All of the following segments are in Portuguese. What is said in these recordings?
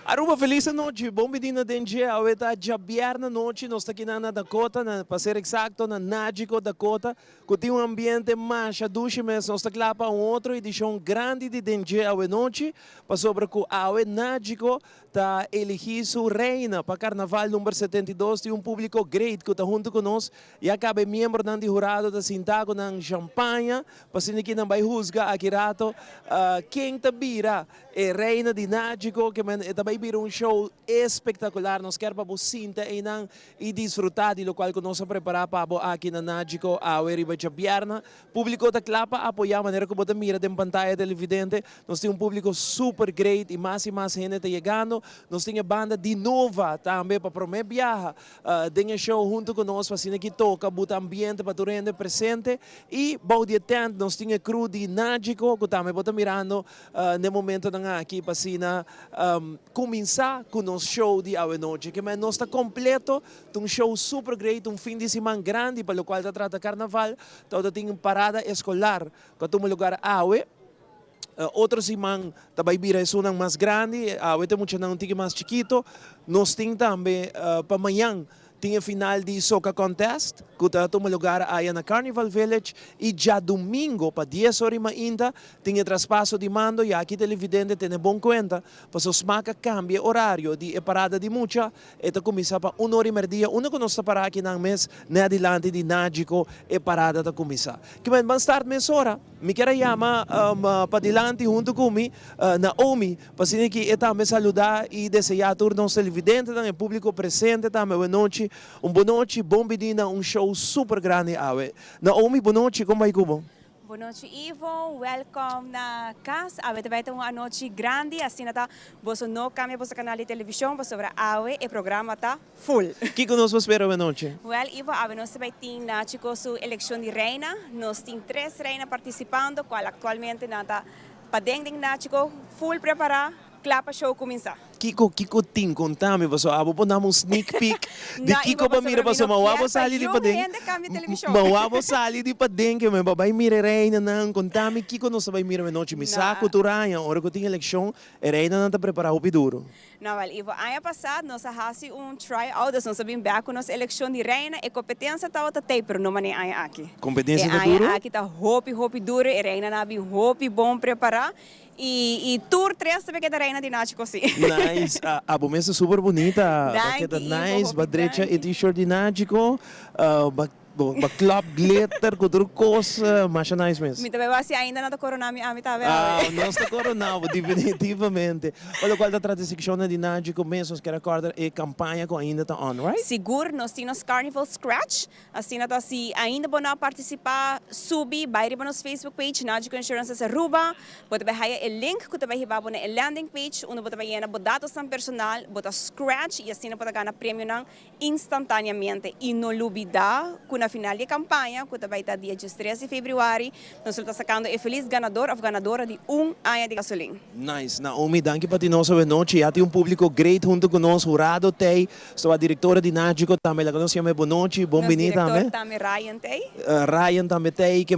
Aruba, feliz noite. Bom medina dengue. Aweta jabiar na noite. Nós aqui na Dakota, para ser exato, na Nágico, Dakota. Que tem um ambiente mais duche mesmo. Nós aqui lá para outro edição grande de dengue a noite. Para sobre que a Nágico está elegindo sua reina para Carnaval número 72. Tem um público great que está junto conosco. E acaba membro do jurado da Sintago na champanhe. Para se aqui não vai juzgar aqui rato. Quem está vira é reina de Nágico, que também vira um show espetacular. Nós queremos para você e desfrutar de lo qual nós preparamos para aqui na Nágico, a Riba Jabiarna. O público está lá para apoiar a maneira como você mira em pantalla televidente. Nós temos um público super great e mais gente está chegando. Nós temos a banda de Nova também para promover viaja. Tem um show junto conosco, assim que toca, bota ambiente para turende presente. E, bom dia tanto, nós temos a crew de Nágico, que também está mirando no momento aqui para começar com o nosso show de hoje noite, que nós está completo, um show super great, um fim de semana grande, para o qual está trata carnaval, então tem uma parada escolar, que tem um lugar hoje. Outro semana também vira é uma mais grande, hoje tem muito não tem mais chiquito, nós temos também para amanhã. Tinha final de Soca Contest, que está no lugar aí na Carnival Village, e já domingo, para 10 horas ainda, tinha traspasso de mando, e aqui televidente tem bom conta, para os marca cambia horário de parada de mucha, e está começar para 1 hora e meia, uma que nós está para aqui na mês, na adiante de Nágico, e parada está começar. Que mais tarde, mês hora, me quero chamar para adiante junto comigo, Naomi, para que também saludar e desejar a todos os televidentes, o público presente, também boa noite. Boa noite, bom medina, show super grande hoje. Naomi, boa noite, como vai Cubo? Boa noite, Ivo. Welcome na casa. Hoje vai ter uma noite grande, assim tá. Você não cambia para o canal de televisão, para sobre hoje o programa está full. O que nós vamos esperar hoje noite? Well, Ivo, hoje nós vai ter na sua eleição de reina. Nós temos 3 reinas participando, qual atualmente nada para dentro na full preparada. Para show começar. Kiko tem contame, você abo pon um sneak peek de Kiko para mira você mau sali di padeng. Mau sali di padeng que me babai mira reina não contame Kiko não sabe mira noite me saco turanha hora que tinha eleição reina não está preparado o duro. Não, well, Ivo, ano passado nós fizemos tryout, nós sabemos bem que nossa eleição de reina e competência está outra pero não mane aí aqui. Competência está duro? Aqui está hopi duro e reina na bem hopi bom preparar. E tour 3 também que da reina de Nágico sim. Nice, a bomesa super bonita, baqueta nice, badrecha e t-shirt de Nágico, club glitter, com outra coisa, mas é nice mesmo. Me também vai ainda não está coronado a mim também. Não está coronado, definitivamente. Olha qual da tradição de Nágico mesmo, que recorda a campanha que ainda está on, right? Seguro, nós temos Carnival Scratch, assim tá se ainda bom participar, subir, vai para nosso Facebook page, Nágico Insurance Aruba, pode ver o link que também vai para a landing page, onde pode ver os dados personal, bota Scratch e assim pode ganhar prêmio instantaneamente. E não olvidar que na final de campanha, que também está dia 13 de fevereiro, nós estamos sacando o feliz ganador ou ganadora de ano de gasolina. Nice. Naomi, danke para ti nós hoje noite. Já tem um público great junto conosco, Jurado Tei, sou a diretora de Nágico também, lá nós chamamos boa noite, bom venir também. Nosso diretor também, Ryan Tei. Ryan também Tei, que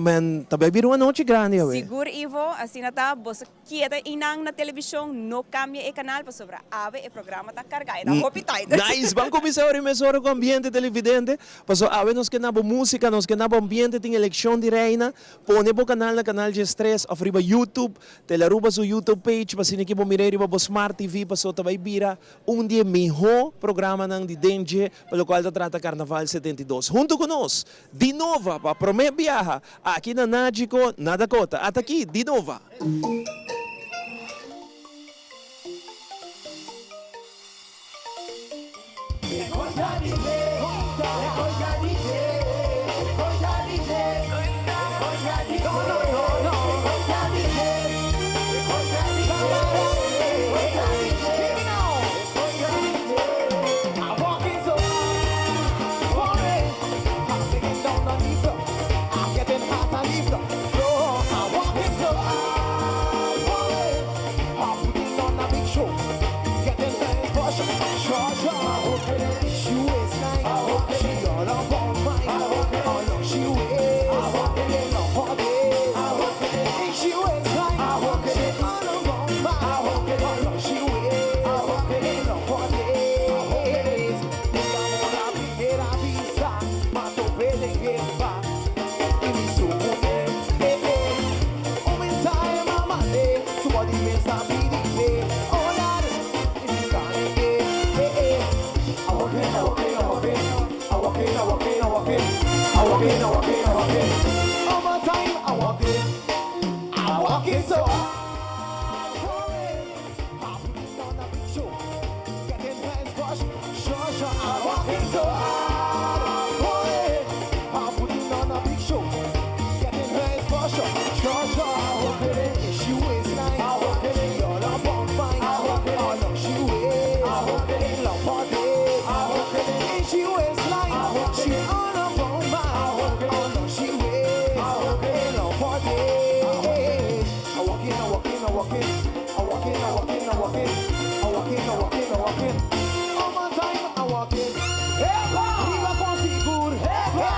também vira uma noite grande hoje. Seguro, Ivo, assim está, você quieta inang na televisão, não cambia o canal, para sobre ave, o programa está carregado, está hopi tight. Nice, vamos começar a emissora com ambiente televidente, para ave nós que música, nós que na ambiente tem eleição de reina, põe o canal na canal de Stress, afriba YouTube, telaruba su YouTube page, para se bom mirar para Smart TV, para só também vira dia melhor programa de dengue, pelo qual se trata Carnaval 72. Junto conosco, de novo, para prometer viaja, aqui na Nágico, na Dakota, até aqui, de novo. All my time I walk in so hard. I'm putting on a big show, getting hands washed. Sure, I'm walking so hard. I'm putting on a big show, getting hands washed. Sure, I'm walking it. She waistline, I'm walking it. All up on fine, I'm walking it. All up she waist, I'm walking it. Love party, I'm walking it. She waistline, I'm walking it. She all up on mine, I'm walking it. All up she waist, I'm walking it. Love party. All my time I walk in. Riva com seguro,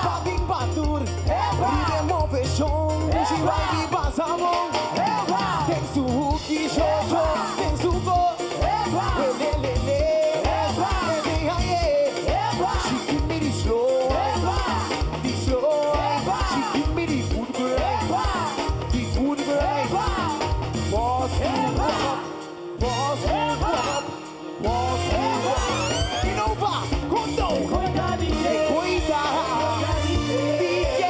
paga em batur. Riva move chão, she vai me passar a mão. Tem su que show, tem su go. Lelele, she give me the slow, she give me the good grind, Boss move up, boss move up, boss move up. Innova, Kondo, Koida, DJ. No, DJ.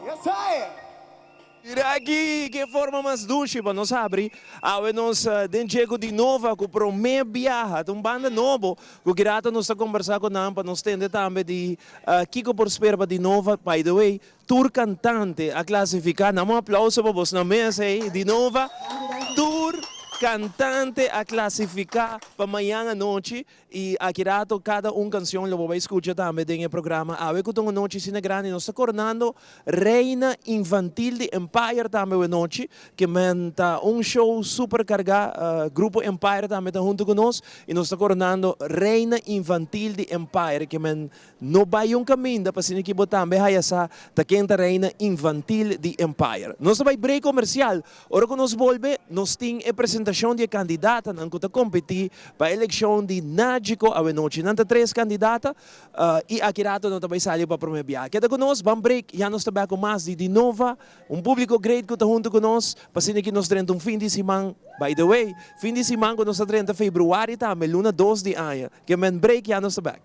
Yes, I. Aqui, que forma mais duche para nós abrir, nós chego de novo com o primeiro viagem, uma banda nova, que queria nós conversar com nós, para nós entender também de Kiko Prospera de novo, by the way, tour cantante a classificar, um aplauso para vocês na mesa aí, de novo, tour cantante a classificar para amanhã à noite e aqui cada canção lo vai escutar também no programa. A ver que uma noite cine grande nós está coronando Reina Infantil de Empire também a noite que menta show super cargado, grupo Empire também está junto com nós e nós está coronando Reina Infantil de Empire que não vai caminho para cine que também hay essa da quinta Reina Infantil de Empire. Nós vai break comercial. Ora que nós volve nós tem a apresentação de candidata não que competir para a eleição de Nágico a noite. Nanta 3 candidatas e aqui não também saiu para o primeiro viagem. Queda conosco, vamos break, já nós estamos com mais de nova, público great que está junto conosco, para que nós teremos fim de semana. By the way, fim de semana que nós estamos em fevereiro, também, luna 2 de ano. Que men break, já nós estamos back.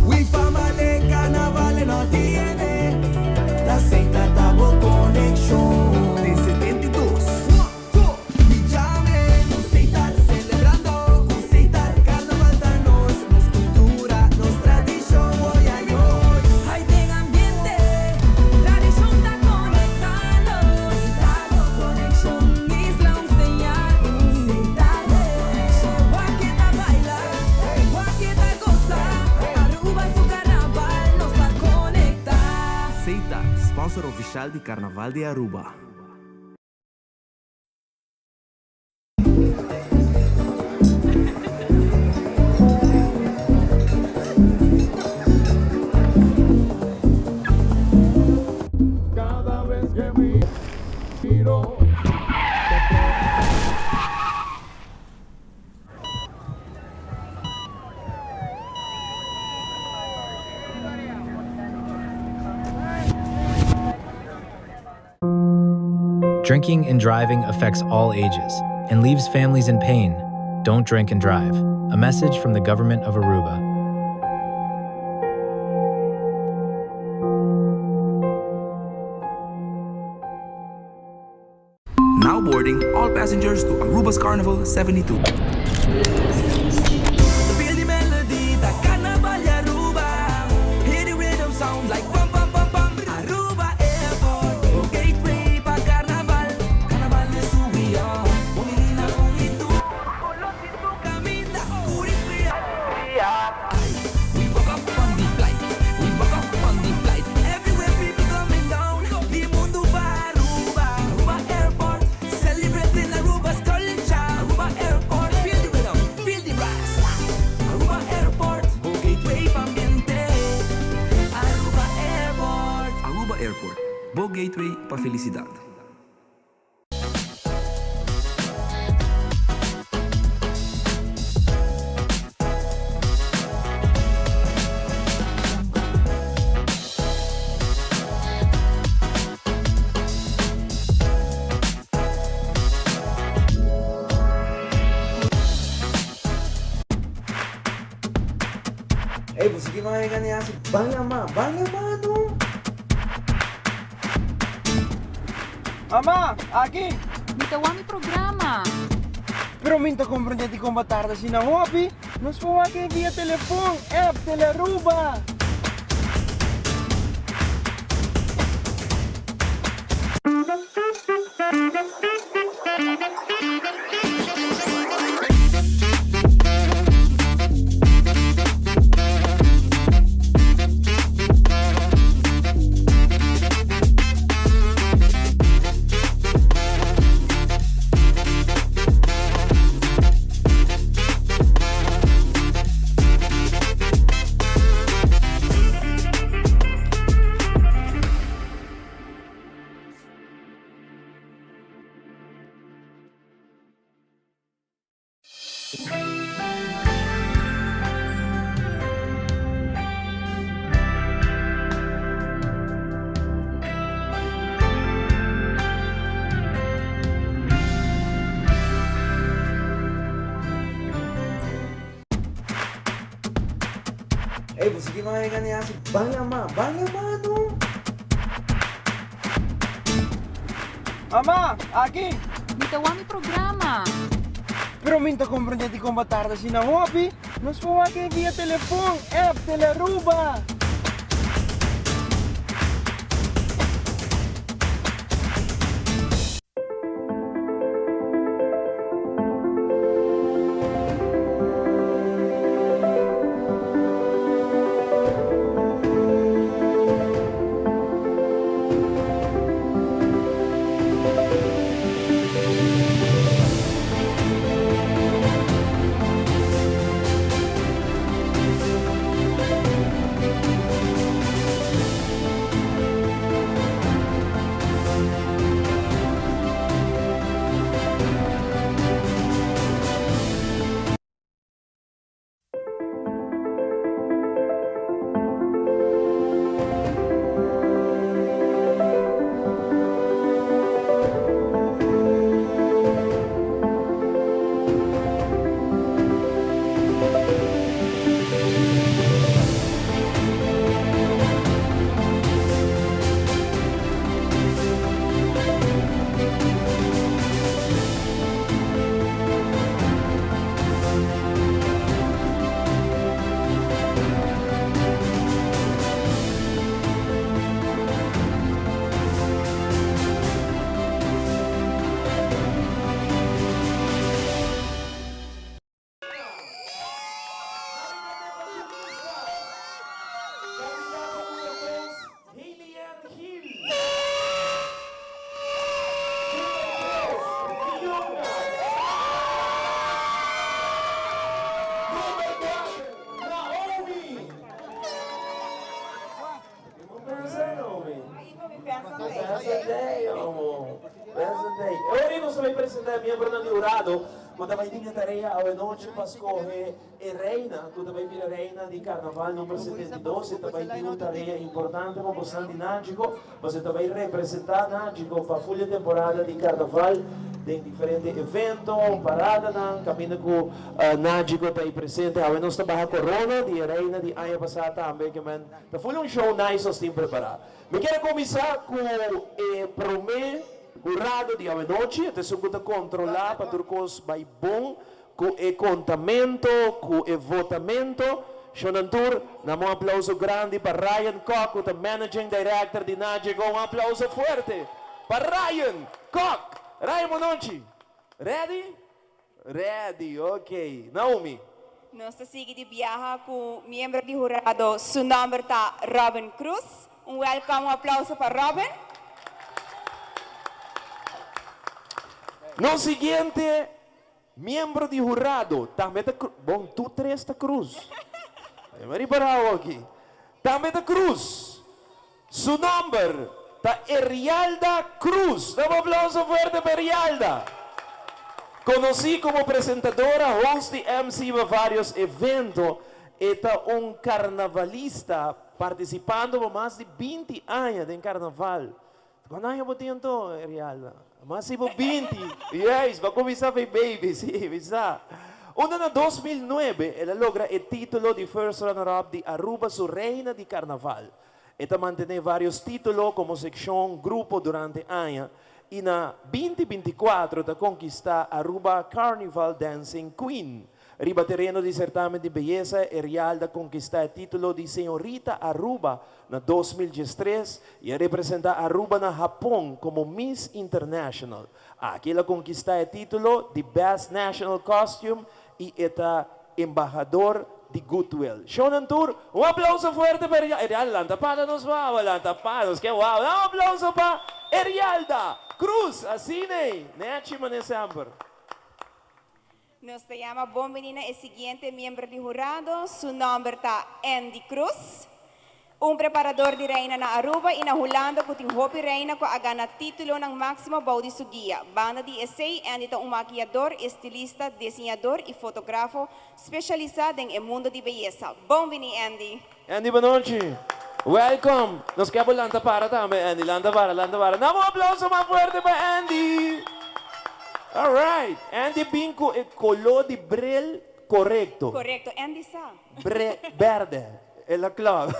We fama de carnaval no tiene. La seita Tabo Connection de 72. We llame, nos seita celebrando. Nos seita carnaval da nos cultura, nos tradición hoy a hoy. Hay de ambiente, tradición está conectando. Seita Connection, Isla enseñar. Seita Connection, Guaqueta bailar, Guaqueta gozar. Aruba su carnaval nos va a conectar. Seita, sponsor oficial de Carnaval de Aruba. Cada vez que miro. Drinking and driving affects all ages and leaves families in pain. Don't drink and drive. A message from the government of Aruba. Now boarding all passengers to Aruba's Carnival 72. Feel the melody, the carnaval de Aruba. Hear the rhythm sound like pum pum pum pum. Aruba Airport, gateway pa carnaval. Carnaval de Subión, Bonina con itu. Color si tu camina, curifría. We woke up on the flight, we woke up on the flight. Everywhere people coming down. The mundo va Aruba, Aruba Airport. Celebrating Aruba's culture. Aruba Airport, feel the rhythm, feel the rise. Aruba Airport, go gateway pa ambiente. Aruba Airport. Aruba Airport, Bo Gateway pa felicidad. Banha mano. Mamá, aqui! Mitawami programa. Pero minta compreendente com batarda si na hobby. Nos vou aqui via telefone, app Teleruba. Você que vai ganhar assim. Banha mano. Mamá, aqui! Mitawami programa. Pero minta compreendente com batarda si na hobby. Nos vou aqui via telefone, app Teleruba. Hoy nos vai apresentar membro do jurado, que também tinha tarefa a noite para escolher a reina, que também vira reina de carnaval número 72, e também tem uma tarefa importante para o Santi Nágico, você também representar Nágico para a full temporada de carnaval, tem diferentes eventos, parada, caminho com Nágico está aí presente, a nós trabalhamos com a corona de reina de ano passado também, que está full um show nice, nós temos preparado. Me quero começar com o primeiro jurado de hoje noite, até se você controlar para tudo que vai bom, com o contamento, com o votamento. Shonantur, um aplauso grande para Ryan Koch, o Managing Director de Nágico. Um aplauso forte para Ryan Koch. Ryan, boa noite. Ready? Ready, ok. Naomi. Nós seguimos de viajar com o membro de jurado, seu nome está Robin Cruz. Welcome, aplauso para Robin. No siguiente, membro de jurado, também bom, tu três da cruz. Eu parado aqui. Também da cruz. Su nome está Erialda Cruz. Dá um aplauso forte para Erialda. Conocí como apresentadora, host e MC de vários eventos. Está carnavalista participando por mais de 20 anos em carnaval. Quando eu tenho Erialda? Mas se 20, yes, vai começar a ver baby, sim, bisa. Una na 2009, ela logra el título de First Runner-Up de Aruba, su reina de carnaval. Esta mantém vários títulos como secção, grupo durante anos. E na 2024, está conquistar Aruba Carnival Dancing Queen. Riba terreno de certamen de beleza, Real da conquistar o título de Senhorita Aruba na 2013 e representar Aruba na Japão como Miss International. Aqui ela conquistar o título de Best National Costume e está embajador de Goodwill. Shonan Tour, un aplauso fuerte para Erialda. Para nos va, Erialda, panos, que wow. Un aplauso para Erialda Cruz, Asine, Neachima Nesamber. Nos te llama bom menina el siguiente miembro de jurado. Su nombre está Andy Cruz. Un preparador de reina na Aruba e na Holanda com tem hopi reina com a gana título ng máximo baudi su guia. Banda de essay, Andy é maquiador, estilista, desenhador e fotógrafo especializado em mundo de beleza. Bom vini, Andy. Andy, boa noite. Welcome. Nos queda lanta para também, Andy. Lanta para. Dá um aplauso mais forte para Andy. All right. Andy Binco é color de brel correto. Correcto, Andy sa. Verde. É la clave.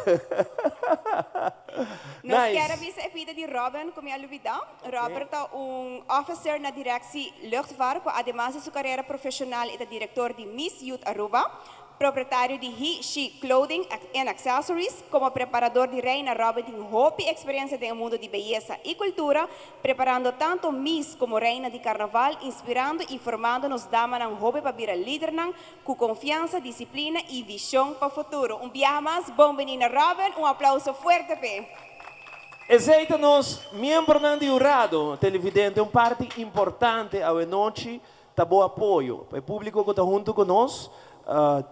Nos Nice. quero avisar a vida de Robin, como eu olvidar. Robert é officer na direção luchtvaart, com además de sua carreira profissional, é diretor de Miss Youth Aruba, proprietário de He, She Clothing and Accessories, como preparador de reina. Robert tem hopi experiência no mundo de beleza e cultura, preparando tanto Miss como reina de carnaval, inspirando e formando nos damas ng hobby para virar líder com confiança, disciplina e visão para o futuro. Dia mais, bom menina Robin, aplauso forte pe. Aceita-nos, membro de jurado, televidente, parte importante a noite, tá bom apoio. O público que está junto conosco,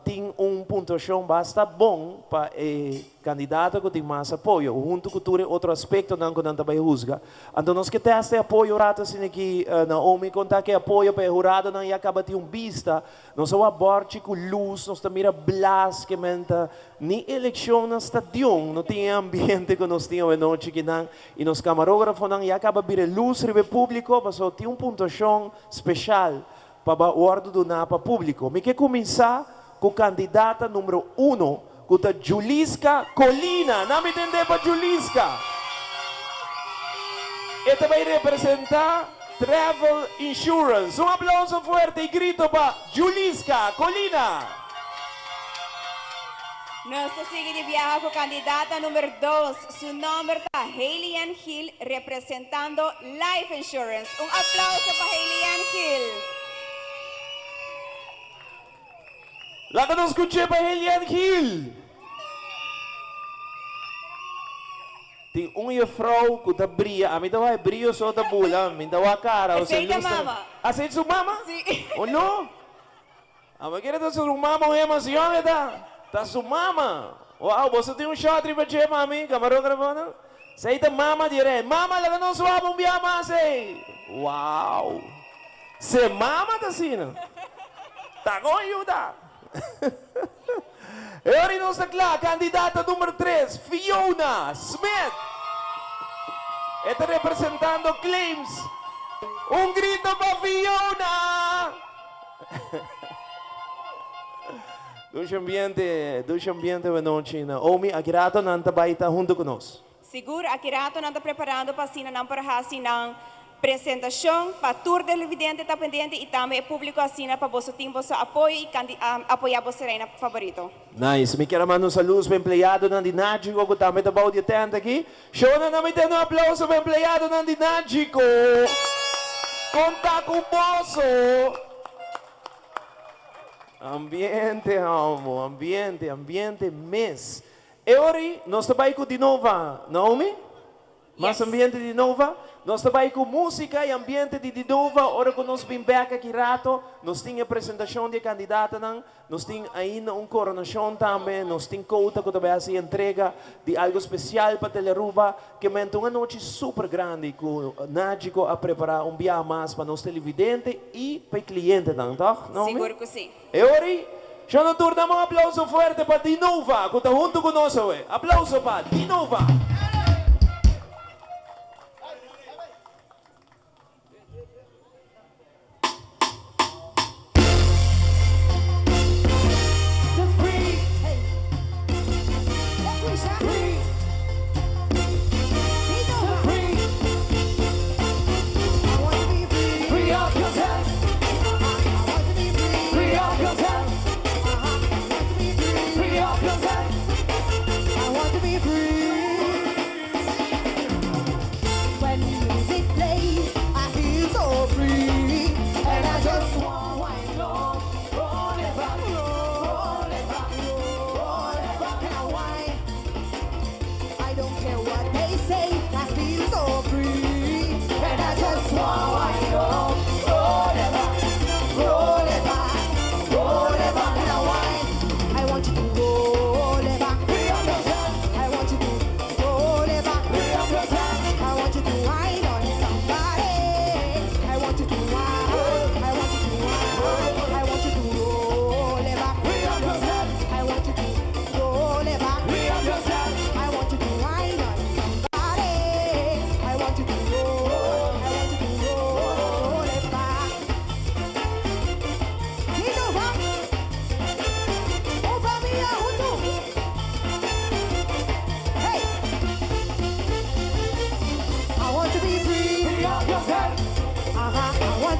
tem pontuação bastante bom para o candidato que tem mais apoio. Junto com outro aspecto não que não vai juzgar. Então nós que teste apoio rata assim que Naomi conta que apoio para o jurado não ia acabar de vista. Nós só aborte com luz, nós também blas que menta nem eleição na estadião, não tem ambiente que nós tínhamos noite que não e nos camarógrafos não ia acabar de luz ribe público, mas só tem pontuação especial para o ordem do napa público. Me quer começar com a candidata número 1, que é Julisca Colina. Não me entender para Julisca. Esta vai representar Travel Insurance. Um aplauso forte e grito para Julisca Colina. Nós seguimos de viaje com a candidata número 2. Su nombre está Hailey Ann Hill, representando Life Insurance. Un aplauso para Hailey Ann Hill. Lá que nós escutamos para Eliane Hill. Tem uma frau que está brilha. A mim está brilho só da bula. A mim está a cara. Aceita mama. Aceita sua mama? Sim. Ou não? A mãe quer dar sua mama ou emoção, está? Está sua mama. Uau, você tem shot para você, mami. Camarógrafo, não? Aceita mama direto. Mama, lá que nós vamos ver mais. Uau. Se mama está assim, não? Está com ajuda. Agora nós está candidata número 3, Fiona Smith. Está representando Claims. Um grito para Fiona. Dois ambiente boa noite. Omi, Akirato não está junto conosco. Seguro, Akirato não está preparando para assinar não para assinar apresentação para tour televidente está pendente e também o público assina para você ter você apoio e apoiar você reina favorito. Nice. Me quero mandar saludos para o empregado da Dinágico que também está bom de atento aqui. Show na me tendo aplauso para o empregado da Dinágico. Conta com o bolso. Ambiente, amo. Ambiente, mês. E ora, nós estamos com de nova, Naomi? Mais ambiente de nova. Nós trabalhamos com música e ambiente de nova. Ora que nós vimos aqui rato, nós temos apresentação de candidata, nós temos ainda uma coronação também, nós temos cota que também se entrega de algo especial para Teleruba, que mente uma noite super grande que o Nádico a preparar dia mais para nós televidentes e para o cliente, não? Seguro que sim. E ora, já não damos um aplauso forte para Dinova, que está junto conosco. Aplauso para Dinova.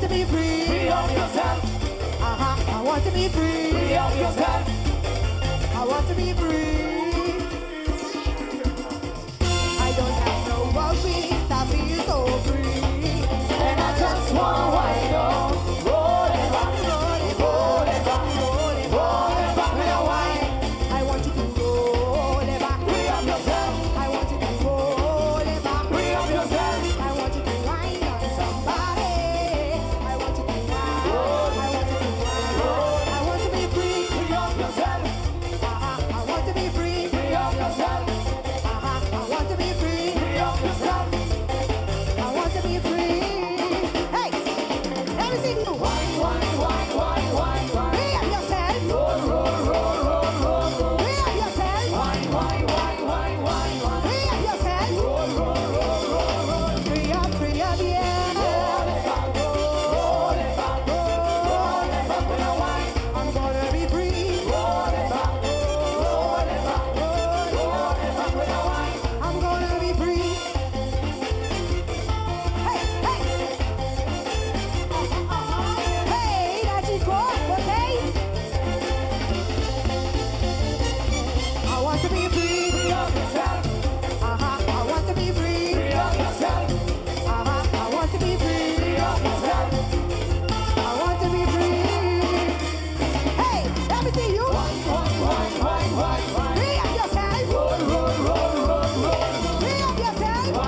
to be free. Free up yourself. I want to be free. Free up yourself. I want to be free. I don't have no worries. I feel so free. And I just want to wind up. Roll it back, roll it, roll it back, roll it, roll it back with a wine. I want you to roll it back. Free up yourself. I want you to roll it back. Free up yourself. I want you to wind on somebody. I want you to wind. I want you to wind. I want to be free. Free up yourself. I want to be free. Free up yourself. I want to be free. Free up yourself. I want to be free. Hey, let me see you. Wine, wine, wine, wine, wine, wine. Free up yourself. Roll, roll, roll, roll, roll, roll. Free up yourself. Wine, wine, wine, wine, wine, wine. Free up yourself. Roll, roll, roll, roll, roll. Free up, yeah. Roll it back, roll it back, roll it back with a wine. I'm gonna be free. Roll it back, roll it back, roll it back with a wine. I'm gonna be free. Hey, hey. Hey, that's it, okay? I want to be free. Free up yourself. I want to be free. Free up yourself. I want to be free. Free up yourself. I want to be free. Hey, let me see you. Free up yourself. Roll, roll, roll, roll, roll. Free up yourself. Free up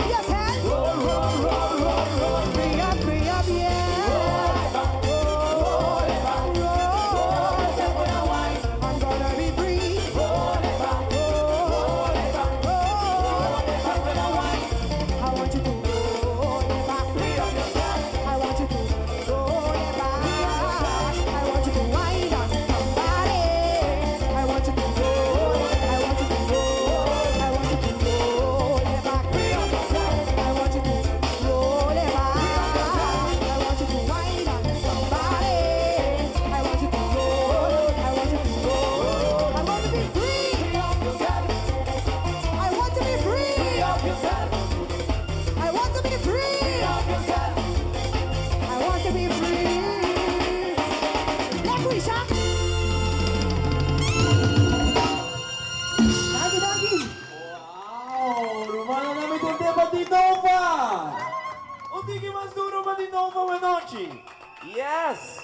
yourself. Roll, roll, roll, roll, roll. Free up, yeah. Roll it back, roll it back with a wine. I'm gonna be free. Roll it back, roll it back, roll it back with a wine. I want you to roll it back. Free up yourself. I want you to roll it back. I want you to wind on somebody. I want you to roll. I want you to roll. I want you to roll it back. Free up yourself. I want you to roll it back. I want you to wind on somebody. I want you to roll. I want you to roll. I want to be free. Free up yourself. I want to be free. Free up yourself. I want to be free. Free up yourself. I want to be free. Let's we shop. Dagi. Wow! Rumana namin yung tema di Nova! Unti che mas duro ma di Nova Wenochi! Yes!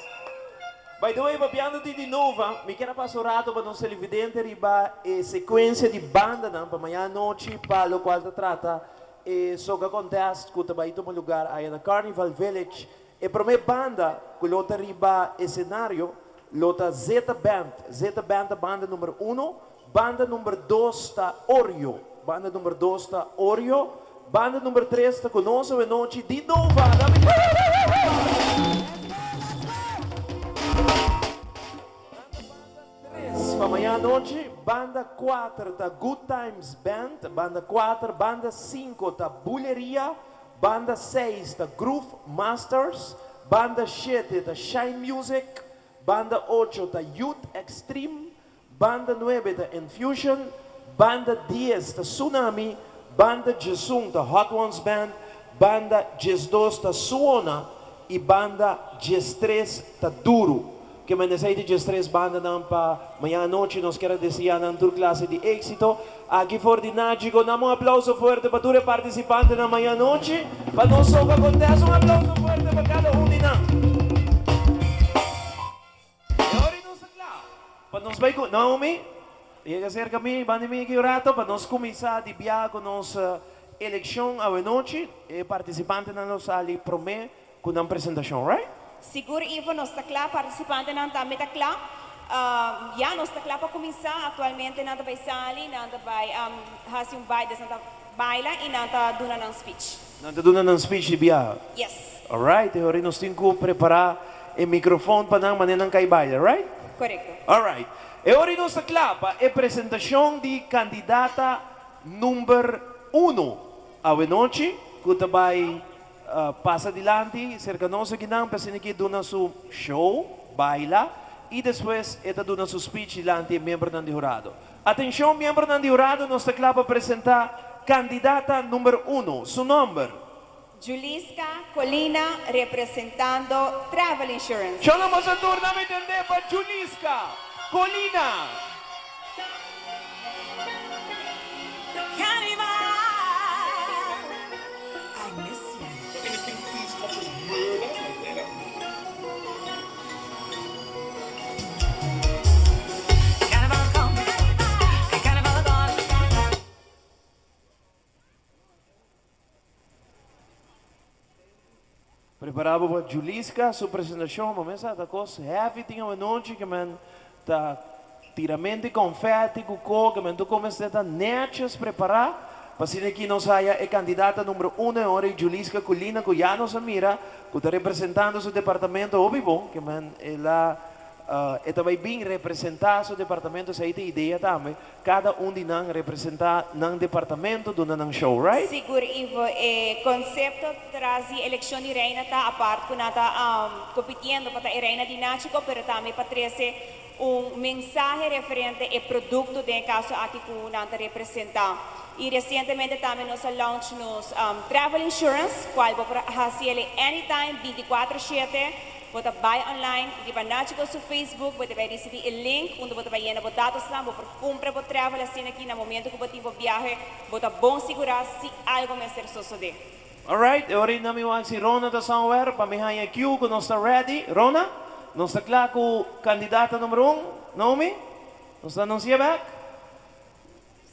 By the way, papiano di Nova, mi chiama passorato per non televidente riba e sequenze di banda na pamaya noci palo qual tratta e soga contest kuta ba ito mo lugar ay na Carnival Village e per me banda kulota riba escenario lota Z Band a banda numero 1, banda numero 2 sta Oreo, banda numero 2 sta Oreo, banda numero 3 sta Conosco e Noci di Nova. Pamaya noci, banda 4 ta Good Times Band, banda 4, banda 5 ta Bulleria, banda 6 ta Groove Masters, banda 7 ta Shine Music, banda 8 ta Youth Extreme, banda 9 ta Infusion, banda 10 ta Tsunami, banda 11 ta Hot Ones Band, banda 12 ta Suona e banda 13 ta Duro. Que me necesita de 3 bandas para amanhã noite nós queremos desejar na tour classe de êxito. Aqui for de Nágico, dá um aplauso forte para todos os participantes na manhã noite. Para nós só que acontece, um aplauso forte para cada um de nós. E agora nós estamos lá. Para nós vai com Naomi, chega cerca mim, bande mim aqui o rato, para nós começar a viajar com nossa eleição à noite. E participantes na nossa ali promete com uma apresentação, right? Siguro, Ivo, nós estamos lá, participante não está muito lá. Nós estamos lá para começar. Atualmente, não vai sair, não vai fazer baile, não baila e não está dando um speech. Não está dando um speech de viagem? Yes. Alright, agora nós temos que preparar o microfone para não maneira que baile, right? Correto. Alright. E agora nós estamos lá para a apresentação de candidata número 1 à noite, que vai passa adiante, cerca nós aqui não, para que dona su show, baila, e depois esta dona su speech adiante, membro do jurado. Atenção, membro do jurado, nós estamos lá para apresentar candidata número 1, su nome, Julisca Colina representando Travel Insurance. Siya naman sa tour namin hindi pa Julisca Colina. Preparado para Julisca, sua apresentação, mas essa coisa heavy tinha uma noite que man tá tiramento confete com que man tu começa a netas preparar para se aqui não saia é candidata número 1 hora Julisca Colina que já nos mira, que está representando seu departamento bom que man ela também bem representar seu departamento, essa é a ideia também. Cada de nós representar num departamento do nang show, right? Siguro Ivo, concepto tras a eleição de reina tá a parte que nata competindo para a reina de Náchico, pero também para trazer mensaje referente ao produto de caso aqui que nata representar. E recentemente também nós launch nos travel insurance, qual vou fazer anytime 24/7. Você vai online, di ba Náchico sa Facebook, você vai receber o link, onde você vai llenar os dados lá, você compra o travel assim aqui, no momento que você vai viajar, você bom segurar se algo me ser suceder. Alright, ori na miwag si Rona ta somewhere, pamihaya Q kung nós está ready. Rona, nós está claro com candidata número 1, Naomi? Nós está anuncia back?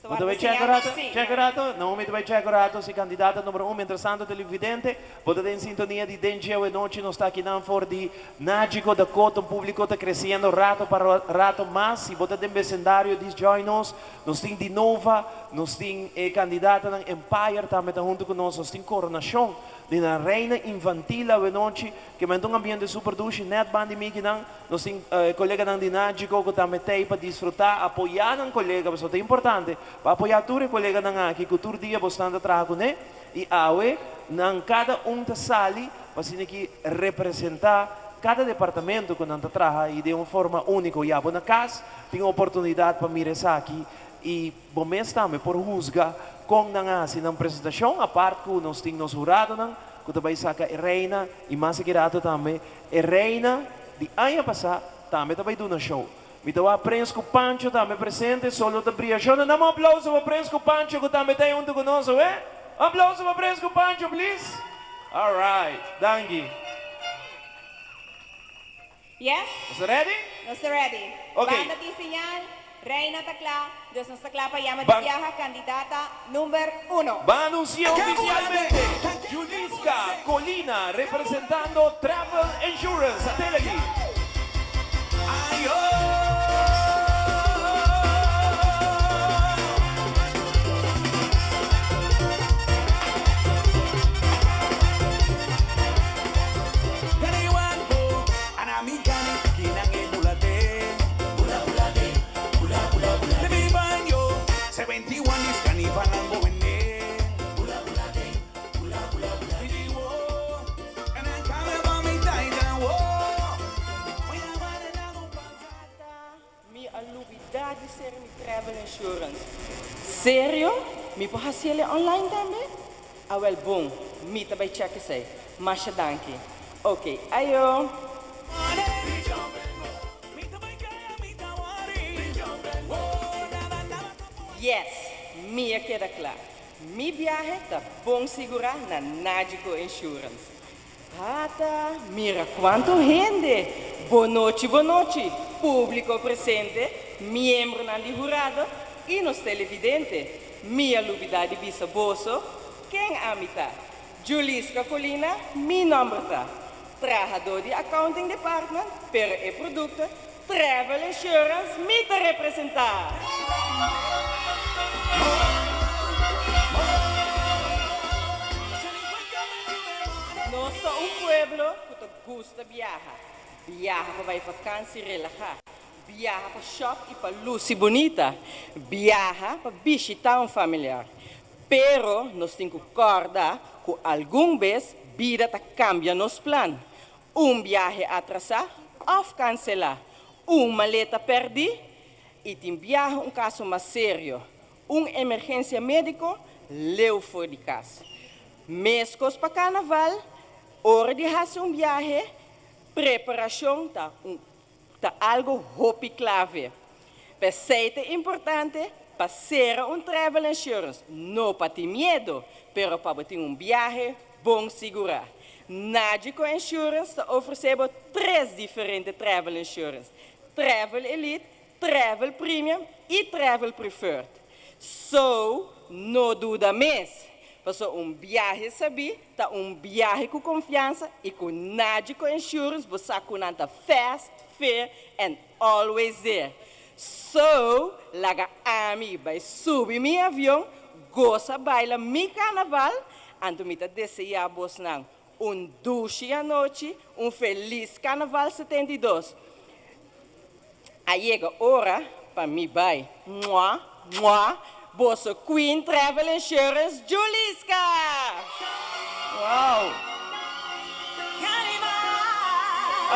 Você vai check rato? Naomi vai check rato si candidata número 1, mientras tanto televidente, você tem sintonia de Dengue e noite, nós está aqui na for de Náchico da Cota, o público está crescendo rato para rato mais, se você tem vecindário, diz join nós tem de Nova, nós tem candidata ng Empire, também está junto com nós tem coronação de na reina infantila e noite, que mandou um ambiente super duche, net bandi miki nang, nós tem colega ng Náchico que também tem para desfrutar, apoiar ng colega, mas é importante, para apoiar tudo colega ng aqui, que todo dia você anda trago, né? E awe, nang cada da sali, para se que representar cada departamento que nanda traga e de uma forma única. E a na casa, tem oportunidade para mirar aqui e bom mês também por rusga com nang assim na apresentação, a parte que nós temos nos jurado nang, que também saca a reina e mais segurado também, a reina de ano passado também do na show. Me dá Prensco Pancho também presente, solo da Briachão. Dá um aplauso para Prensco Pancho que também está junto conosco, eh? Aplauso para Prensco Pancho, please. All right, Dangi. Yes? Is ready? Nós ready. Okay. Banda de señal, reina takla, Deus nos takla para llama de viaja, candidata número 1. Va a anunciar oficialmente Julisca Colina representando Travel Insurance. Atele aquí. Ay, de ser mi travel insurance. Sério? Mi po hasile online também? Ah, well, bom. Mi também check isso. Masha danke. Ok, ayo. Yes, mi queda claro. Mi viaje tá bom segurar na Náchico Insurance. Tata, mira quanto gente. Boa noite. Público presente, membro na jurado e nos televidentes. Minha lubidade bisa bolso, quem amita? Julisca Colina, mi nome tá. Trabajador de accounting department, per e produto, travel insurance, me te representar. Nós somos pueblo que te gusta viajar. Viaja para vai vacância e relaxar. Viaja para shop e para luz e bonita. Viaja para visitar um familiar. Pero nós temos que acordar que alguma vez a vida cambia nos planos. Viaje atrasar ou cancelar. Maleta perder e tem viaje caso mais sério. Emergência médica, leu fora de casa. Mescos para carnaval, hora de hacer viaje, preparação tá algo hopi clave. Perceita importante para ser travel insurance, não para ter medo, pero para ter viaje bom segurar. Nagico Insurance oferecemos 3 diferentes travel insurance: Travel Elite, Travel Premium e Travel Preferred. So, não duda mais. Passou viaje sabi, tá viaje com confiança e com Nagico Insurance você conanta fast, fair and always there. So, laga ami vai subir meu avião, goza baila mi carnaval, antumita desejar vos não dulce à noite, feliz carnaval 72. Aí chega a hora para mim vai, Bossa Queen Travel Insurance, Juliska! Wow!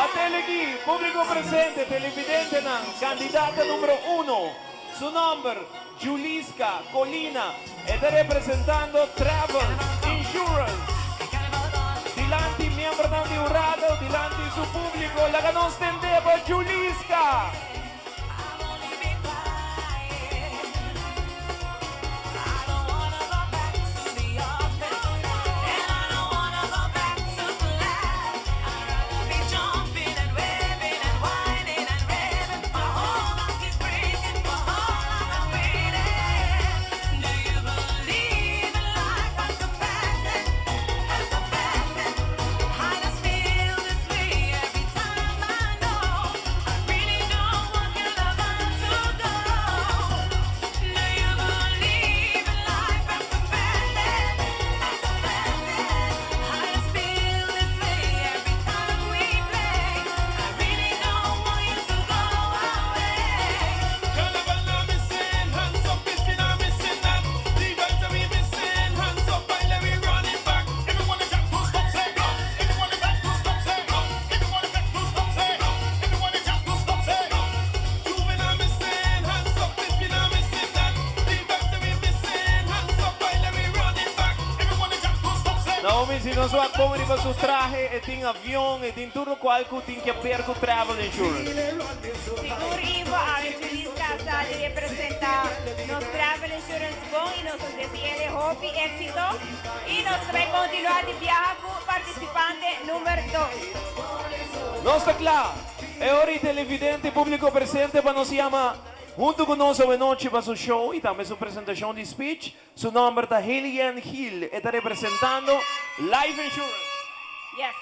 Atele aqui, público presente, televidente ng candidata número 1. Su nombre, Juliska Colina, está representando Travel Insurance. Dilanti membro ng jurado, dilanti su público, la ganon stendeva Juliska! Naomi, se não sua como para seu traje, e tem avião, e tem tudo qual que tem que perco travel insurance. Seguro Ivo, a Juliska sale representa nos travel insurance bom e nos desea hope éxito e nos vai continuar de viajar com participante número 2. Não está claro. É hora de televidente público presente para nos chamar junto conosco hoje noite para seu show e também sua apresentação de speech. Seu nome é Haley Ann Hill, está representando Life Insurance. Yes.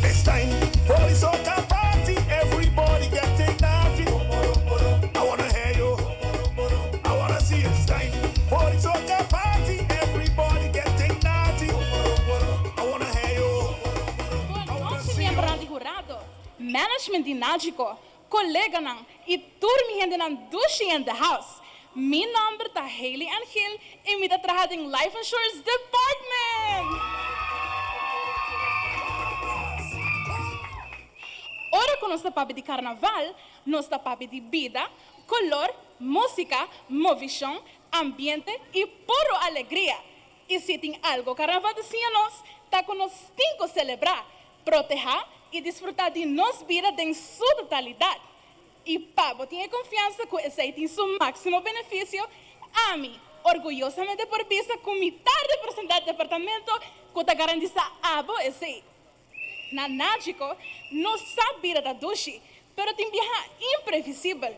It's time for the soca party. Everybody getting naughty. I wanna hear you. I wanna see you. It's time for the soca party. Everybody getting naughty. I wanna hear you. Membro jurado, management di Nagico, collega nan e turmi gente nan dushi in the house. Mi number ta Haley Ann Hill e mi da trabalhando em Life Insurance Department. Ora com nossa papi de carnaval, nossa papi de vida, color, música, movição, ambiente e puro alegria. E se tem algo carnaval de nós, tá com nós cinco celebrar, proteger e desfrutar de nossa vida em sua totalidade. E Pablo tinha confiança que esse tem seu máximo benefício. A mim, orgulhosamente por vista, com metade de porcentagem do departamento, que está garantizado a esse. Na Nagico, não sabe da duche, pero tem viaja imprevisível.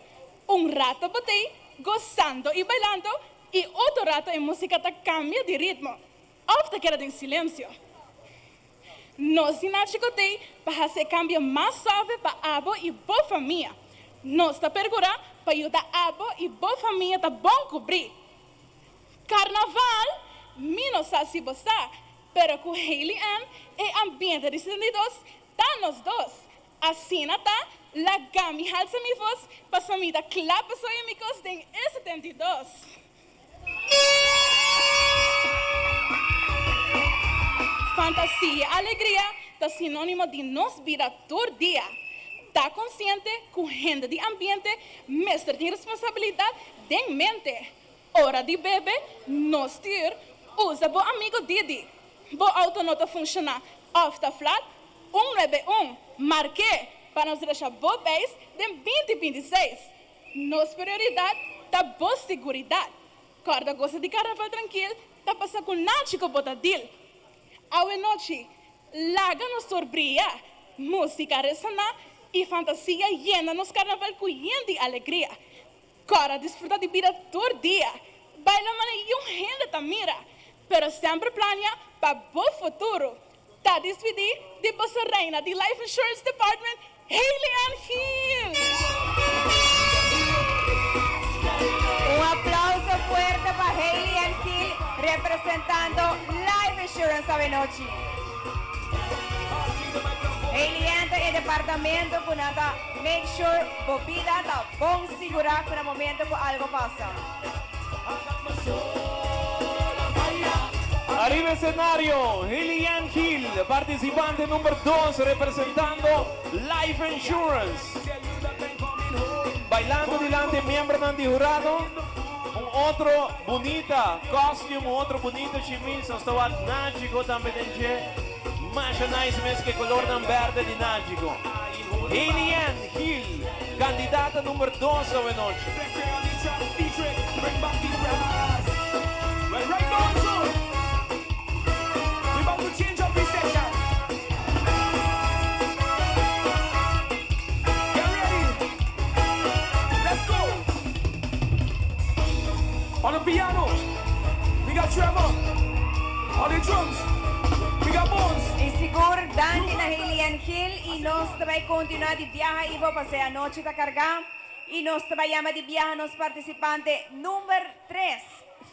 Rato botei, gozando e bailando, e outro rato a música tá cambia de ritmo. Ou te queda em silêncio. Nós em Nagico tem para fazer cambio mais suave para abo e boa família. Nós está pergurar para ajudar abo e boa família tá bom cobrir. Carnaval, mi não sabe se você, pero com Haley Ann e ambiente de 72, tá nós dois. Assim tá, la gami halsa mi voz, para família clapa sua amigos tem E72. Si alegria é sinônimo de nos vida todo dia. Tá consciente que gente de ambiente, mestre tem responsabilidade em mente. Hora de beber, nos ter, usa bo amigo Didi. Bo autonota funcionar. Ofta flat, 191. Marque para nos deixar bo base de 2026. Nos prioridade, tá boa seguridade. Corda gosta de carnaval tranquilo, tá passar com nático botadil. Aue noite, laga nos sorbria, música ressonar e fantasia llena nos carnaval com de alegria. Cora desfruta de vida todo dia, baila mana e gente tá mira, pero sempre planeia para bom futuro. Tá despedir de vossa reina de Life Insurance Department, Hailey Hill. Aplauso fuerte para Hailey Hill representando Life Insurance Avenochi. Hailey entra en el departamento con nada make sure bobida está bom segurar con el momento que algo pasa. Arriba escenario, Hailey Hill, participante número 2 representando Life Insurance. Bailando delante miembro del jurado, un otro bonita costume, otro bonito chemise, estaba nágico también más nice mes que color tan verde de nágico. Hailey Hill, candidata número 2 hoy noche. On the piano, we got Trevor. On the drums, we got Bones. Y seguro Dani na Hailey Hill y nos va a continuar de viaje y vamos a noche de cargar y nos va a llamar de viaje nos participante número 3,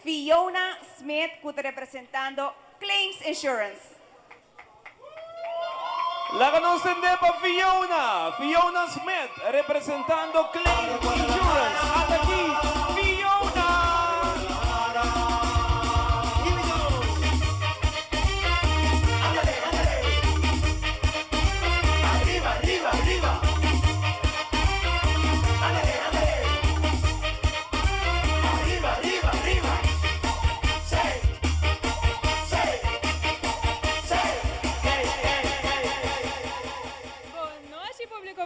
Fiona Smith, que está representando Claims Insurance. La ganó para Fiona Smith, representando Claims Insurance. Hasta aquí, Fiona.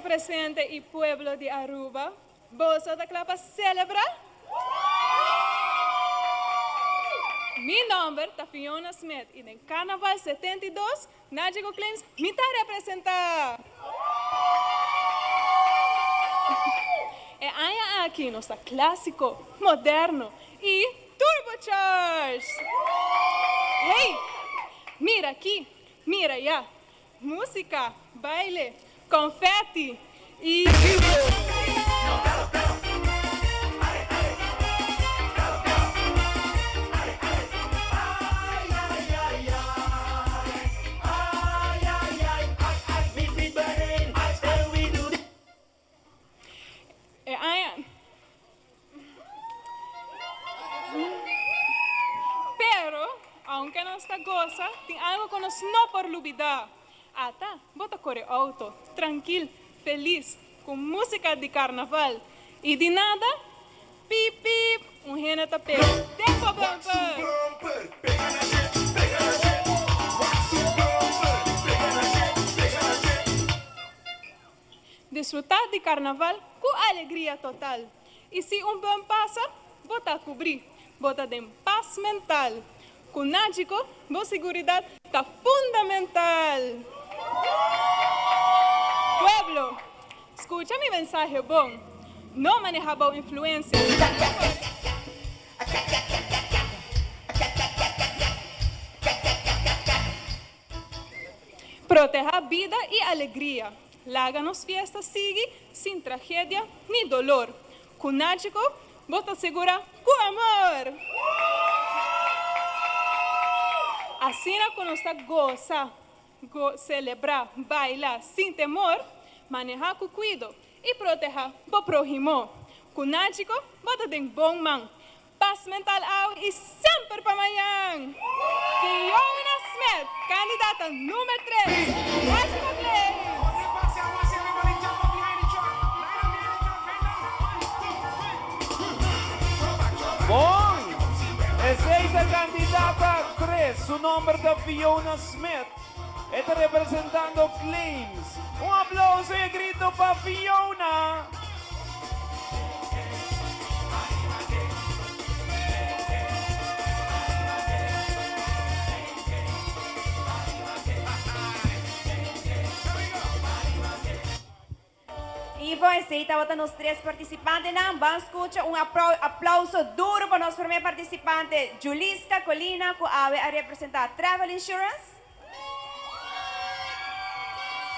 Presente y pueblo de Aruba, vos da clapa celebra. Mi nombre es Fiona Smith y en Carnaval 72, Nágico Claims, me está representa. Hay aquí nuestro clásico, moderno y turbocharged. Hey, mira aquí, mira allá, música, baile, confetti y pero aunque no está goza, tem algo que nos no por olvidar. Ata, bota corre auto, tranquilo, feliz, com música de carnaval. E de nada, pip, pip, gente tá pego. Tempo bumper! Desfrutar de carnaval com alegria total. E se bom passa, bota cobrir, bota de paz mental. Com Nágico, boa seguridade está fundamental. Pueblo, escucha mi mensaje bom. No maneja boa influência. Proteja a vida e alegria. Láganos fiesta sigue sem tragédia nem dolor. Com Nágico, bota segura com amor. Assim é quando está goza, celebrar, bailar sem temor, manejar com cuidado e proteger o próximo. Com Nágico, bota de bom mão, paz mental ao e sempre para amanhã. Fiona Smith. candidata número 3, Máximo Clay. Bom! Essa candidata 3, su nombre é Fiona Smith. Está representando Claims. Um aplauso e grito para Fiona. E foi aceita os 3 participantes. Vamos escutar aplauso duro para nosso primeiro participante, Juliska Colina, que vai representar Travel Insurance.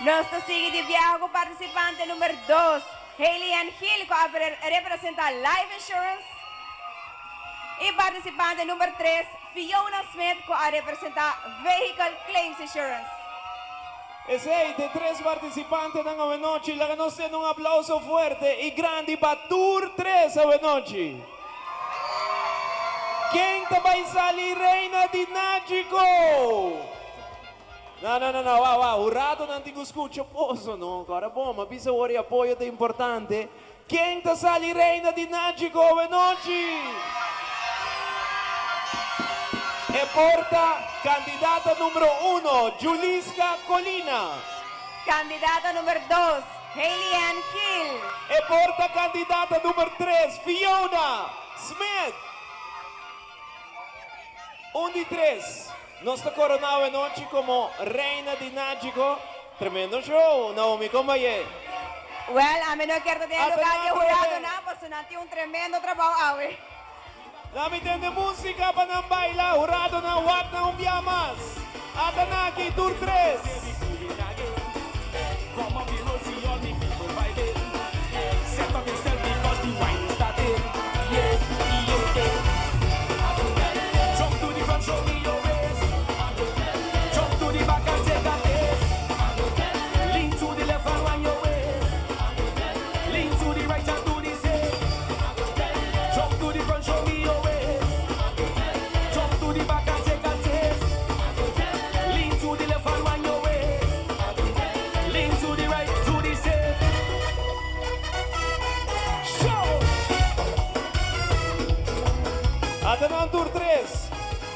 Nós seguimos de viagem com o participante número 2, Hailey Ann Hill, que vai representar Life Insurance. E participante número 3, Fiona Smith, que vai representar Vehicle Claims Insurance. Esse aí, de 3 participantes da noite, lá nós temos aplauso forte e grande para Tour 3 da noite. Quem vai sair reina de Nágico? Não, jurado não te escuta, posso não, agora bom, mas precisa o apoio é importante. Quem está sair reina de Nágico da noite? E porta candidata número 1, Juliska Colina. Candidata número 2, Hailey Ann Hill. E porta candidata número 3, Fiona Smith. 1 de 3. Nós estamos coronados a noite como reina de Nágico. Tremendo show, Naomi, como é? Well, a mim não quero ter lugar de jurado, não, porque não tem tremendo trabalho. Nami tende música para não bailar, jurado não wag não piamas. Atanaki, Tour 3. Atenção, Tour 3.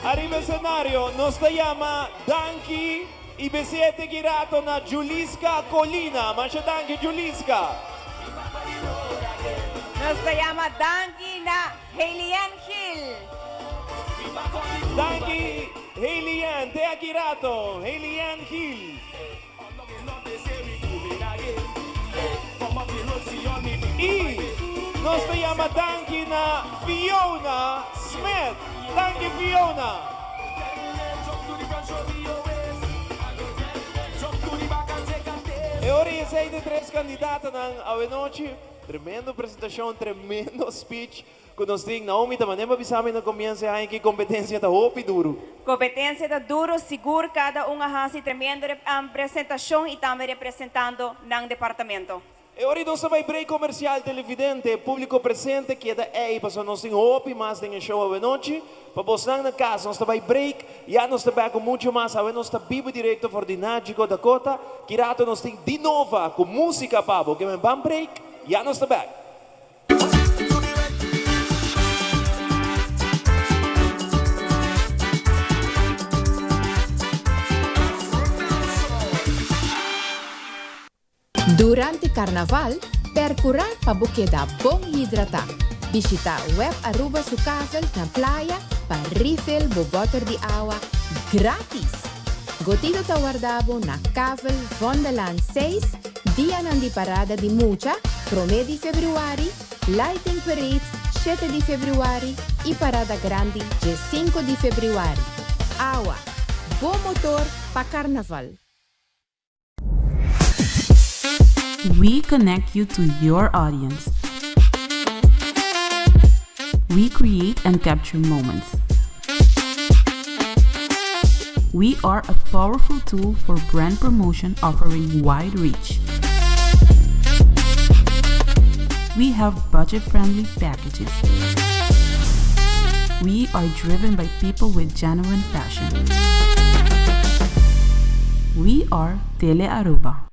Arriba el escenario, nos llama Danki y B7 girato na Juliska Colina. Mancha Danki, Juliska. Nos llama Danki na Hailey Ann Hill. Danki, Hailey Ann, te ha girato, Hailey Ann Hill. Y nos llama Danki na Fiona Smith. Danki Fiona. E ora sei de 3 candidatos na noite. Tremendo apresentação, tremendo speech. Que nós temos Naomi, também avisamos no começo que competência está roupa duro. Competência está duro, seguro, cada um faz tremendo apresentação e também representando no departamento. E ora nós vai break comercial televidente, público presente que é aí para nós tem roupa mais tem show a noite. Para você na casa, nós vai break, já nós vai com muito mais, a nós está vivo direto for de Nágico Dakota, que rato nós tem de novo com música pabo, que vamos break, já nós está back. Durante Carnaval, percurar para buqueda bom hidratar. Visita web Aruba Sucavel na playa para refill boboter de água grátis. Gotido ta guardavo na Cavel Vondeland 6, dia de parada de Mucha, prome de Februari, Lighting Parade 7 de Februari e parada grande de 5 de Februari. Água, bom motor para Carnaval. We connect you to your audience. We create and capture moments. We are a powerful tool for brand promotion offering wide reach. We have budget-friendly packages. We are driven by people with genuine passion. We are Tele Aruba.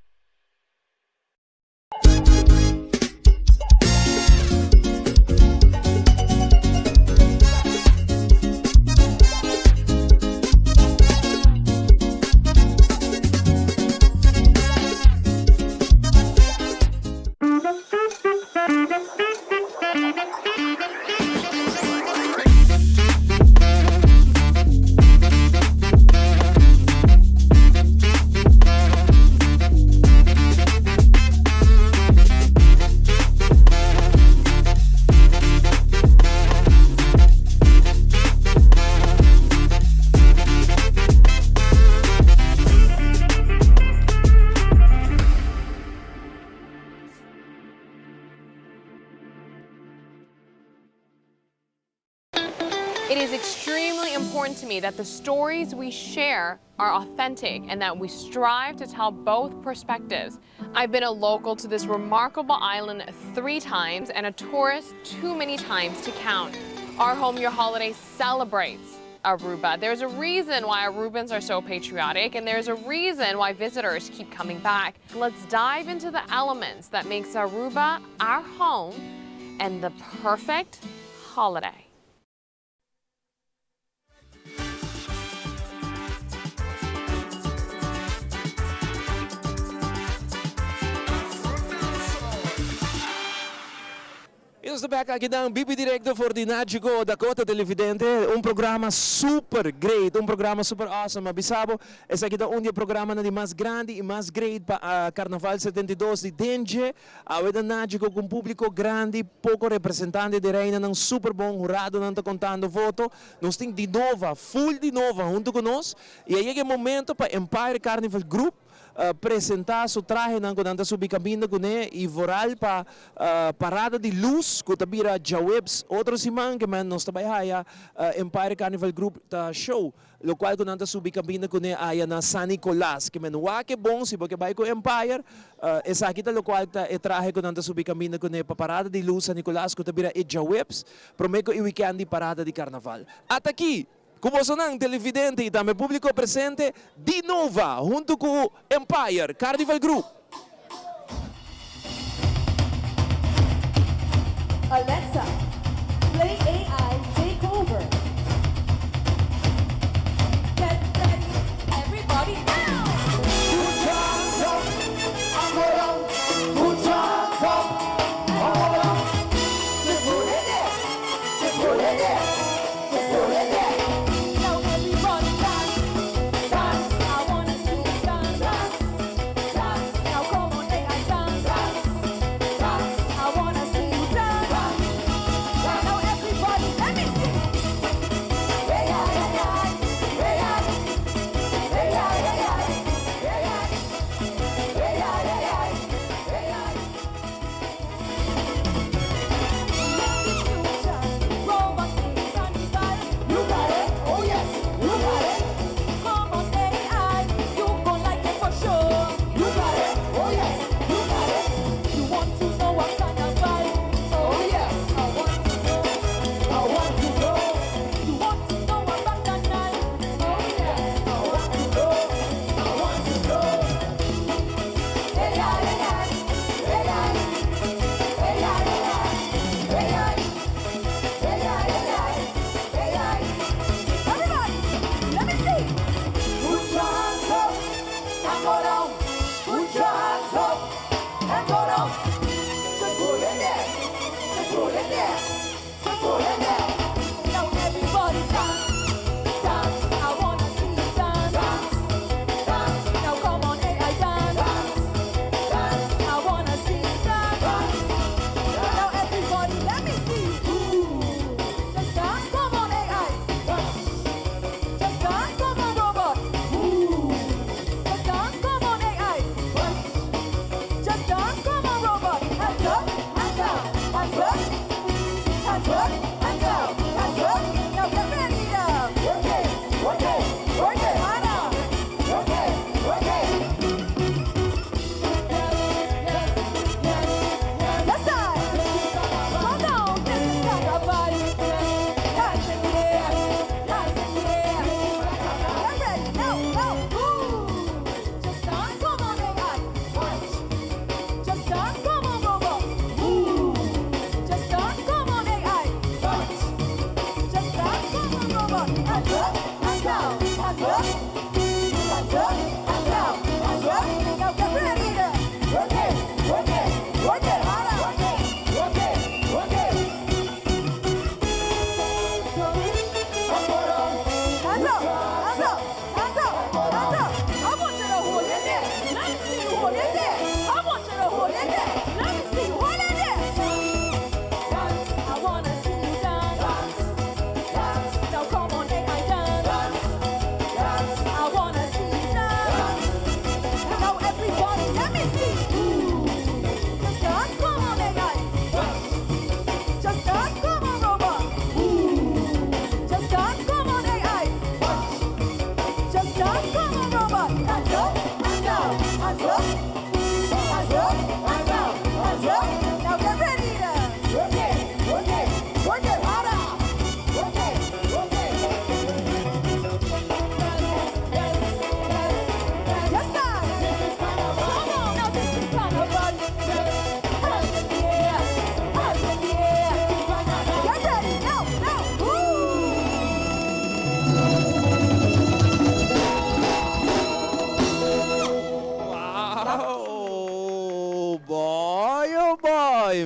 It is extremely important to me that the stories we share are authentic and that we strive to tell both perspectives. I've been a local to this remarkable island 3 times and a tourist too many times to count. Our Home Your Holiday celebrates Aruba. There's a reason why Arubans are so patriotic, and there's a reason why visitors keep coming back. Let's dive into the elements that makes Aruba our home and the perfect holiday. Estamos back aqui ng BB Directo for the Nagico Dakota Televidente, programa super great, programa super awesome. Abisabo, esse aqui é um programa de mais grande e mais great para Carnaval 72 de Dengue. A da Nagico com público grande, pouco representante de reina, ng super bom, jurado não está contando voto. Nós temos de nova, full de nova, junto conosco. E aí é o momento para Empire Carnival Group apresentar seu traje ng kunanta subi caminho kune e voral pa parada de luz que tabira jawebs outro simang que man nos tabayhaya Empire Carnival Group ta show lo qual kunanta subi caminho kune aya na San Nicolas que man wake bom si boke bay ko Empire esa kita lo qual ta traje kunanta subi caminho kune pa parada de luz San Nicolas que tabira e jawebs promeko i weekend di parada de carnaval at aqui como sonang televidente e também público presente de nova junto com Empire Carnival Group. Alexa, play AI Takeover. Get ready, everybody now! Put your hands up, and go down. Put your hands up, and go down. Just put it there. Just put it there. Just put it there. Now everybody dance, dance. I wanna see you dance, dance, dance. Now come on, AI dance, dance, dance. I wanna see you dance, dance. Now everybody dance.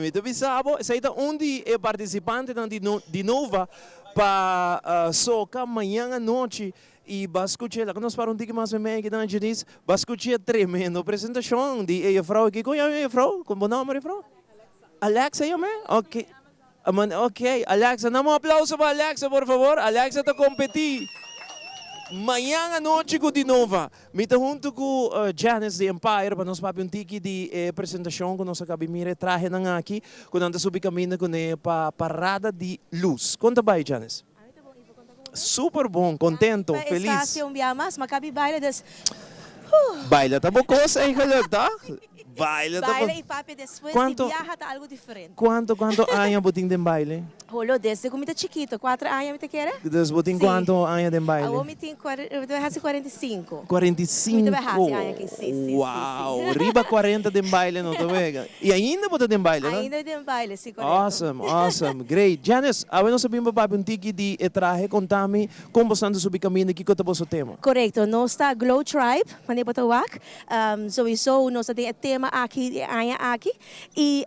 me bisabo, saída onde é participante de Nova para soca amanhã à noite e vai escutar, lá que nós paramos um pouquinho mais bem aqui na Janice, vai escutar tremendo apresentação de a frau aqui, qual é a frau? Com o nome da frau? Alexa, é ok. Ok, Alexa, dá um aplauso para Alexa, por favor. Alexa está competir. Amanhã à noite com de Nova. Me está junto com Janice de Empire para nós fazer um tique de apresentação que nós acabamos de trazer aqui, quando nós subimos caminho para a parada de luz. Conta bem, Janice. Super bom, contento, feliz. Estácio mas makabi baile des. Baila, tá bom coisa aí, tá? Baila, tá Baile bom. e papi depois Quanto- de viaja tá algo diferente. Quanto anos botin de baile? Olho desde comida chiquito, 4 anos me te quer? Des botin Sim. quanto anos de A baile? homem tem 45. 45. Muito bem, aqui, sim. Uau, riba 40 de baile, não tô vendo? E ainda botar de baile, né? Ainda tem baile, sim, correto. Awesome, great. Janice, agora nós sabemos para um tique de traje, contame como você anda subir caminho aqui, qual é o seu tema? Correto, nós está Glow Tribe, manipotawak. Sowieso, nós temos tema aqui, e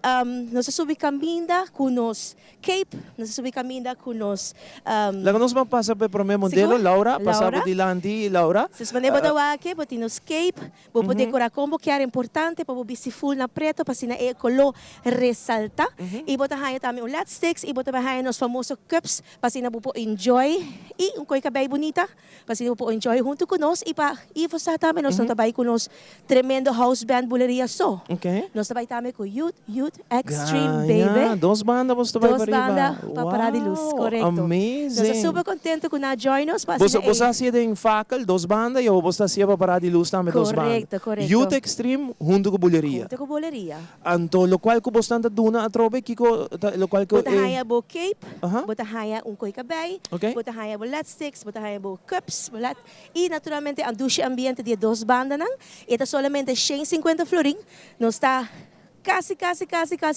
nós subimos caminho com nós Cape, nós subimos caminho com nós. Lá nós vamos passar pelo primeiro modelo, Seguro? Laura, passar Laura? por dilante, Laura. Se manipotawak, botinos Cape, vou poder decorar combo que é importante para você full na preto, para assim o color ressalta. E botar aí também o LED sticks, e botar aí nos famosos cups, para assim você enjoy, e coisa bem bonita, para assim você enjoy junto com nós, e você também nós trabalhamos com nós tremendo house band buleria só. Ok. Nós trabalhamos também com Youth Extreme, baby. Dos bandas você vai Dos para bandas para parar de luz, correto. Amazing. Nós estamos super contentes com a join nos. Você hacía em facal, dos bandas, e você hacía para parar de luz também, dos bandas. Correto. Youth Extreme, junto com buleria. Junto com buleria. Anto, lo qual que você anda duna a trobe, Kiko, lo qual que... Bota haya bo cape, Aha. bota haya koi kabay, Okay. bota haya bo LED sticks, bota haya bo cups, bolat. E naturalmente ang douche ambiente de dos bandas nang. Ito solamente 150 florin. Não está quase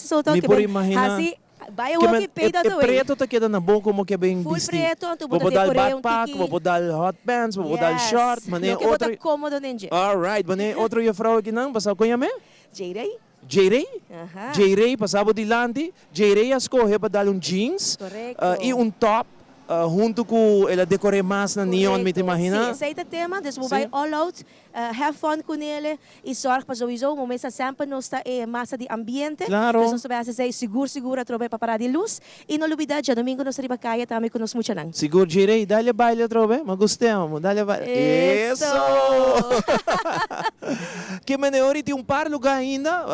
soltado. Me por imaginar. Assim, vai o que peida do preto tá queda na boca como que bem Full vestido. preto, tu Vou bota dar decorei backpack, tiki. vou dar hot pants, vou dar short, mané Que bota outro. cômodo ninja. Alright, mané outro ia frau aqui não, passar com me? Jirei. J-Ray? Aha. J-Ray, passava dilante. J-Ray escorre para dar jeans Correcto. E top junto com ela decorei mais na neon, me te imagina? Sim, esse é o tema, dus vai all out, have fun com ele e sorg para sowieso, momento sempre nós está massa de ambiente. Claro. Dus nós vai ser seguro, trobe para parar de luz. E não olvidar, já domingo nós riba kaya também com nós muito nang. Seguro, J-Ray, dá-lhe baile, trobe? Mas gostamos, dá-lhe baile. Isso! Que meneori tem par lugar ainda,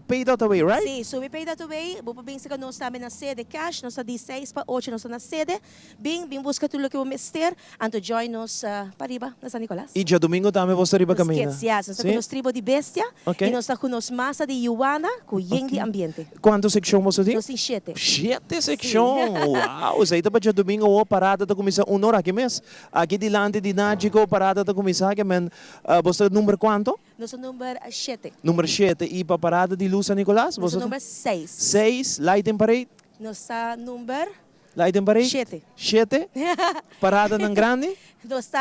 paid out away, right? Sim, subi paid out away, vou para bem que nós também na sede cash, nós está de 6 para 8 nós na sede. Bem busca tudo que o mister, anto join nos para riba na San Nicolás. E já domingo também você riba caminho. Nós está com nos tribo de bestia Ok. e nós está com nos massa de Yuana, com yen de ambiente. Quantas secções você tem? Nós tem 7. 7 secções! Uau! Isso aí tá para domingo, a parada tá começar 1 hora aqui mesmo. Aqui dilante de Nádico, a parada tá começar aqui mesmo. Você número quanto? Nosso número 7. Número 7. E para parada de Luz San Nicolás? Nosso número 6. 6, light and parade? Nosso número Light and parade? 7. 7? Parada ng grande? Nosso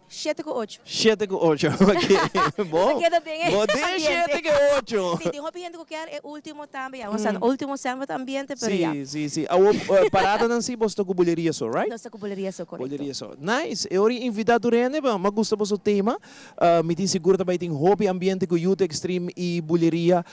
7 com 8. 7 com 8. Ok. Bom. Queda bem, Bom, de 7 com 8. Sim, tem um ambiente que quer é último também. Vamos último sempre ambiente, pero já. Sim. A parada não se você com buleria só, right? Nossa buleria só, correto. Buleria só. Nice. Eu ori invitado rene, mas gusta po o tema. Me tin seguro também tem hobby ambiente com youth extreme e buleria.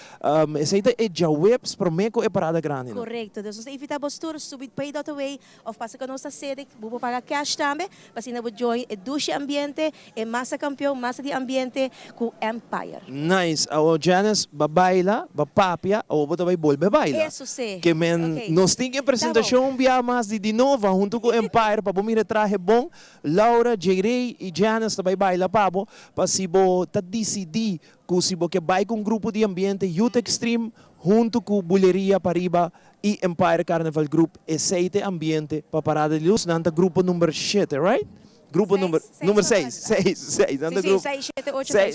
Essa aí é já webs para meco é parada grande. Correto. Nós invitamos todos subir paid out away of passa com nossa sede, vou pagar cash também, para se não join é duche ambiente, é massa campeão, massa de ambiente com Empire. Nice. O Janice, babaila, bapapia, o bota vai bol babaila. Isso sim. Que men, Ok. nós temos apresentação via mais de Nova junto com Empire para bom traje bom. Laura, J-Ray e Janice também baila pabo para se bo tá decidir que se bo que vai com um grupo de ambiente Youth Extreme junto com Buleria Pariba e Empire Carnival Group esse ambiente para parada de luz nanta grupo número 7, right? Grupo número 6. 6. Sim, Nanta 6, 7, 8, Sei-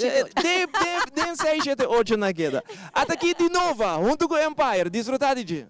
Den 6, 7, 8 na queda. Até aqui de novo, junto com Empire. Desfrutar de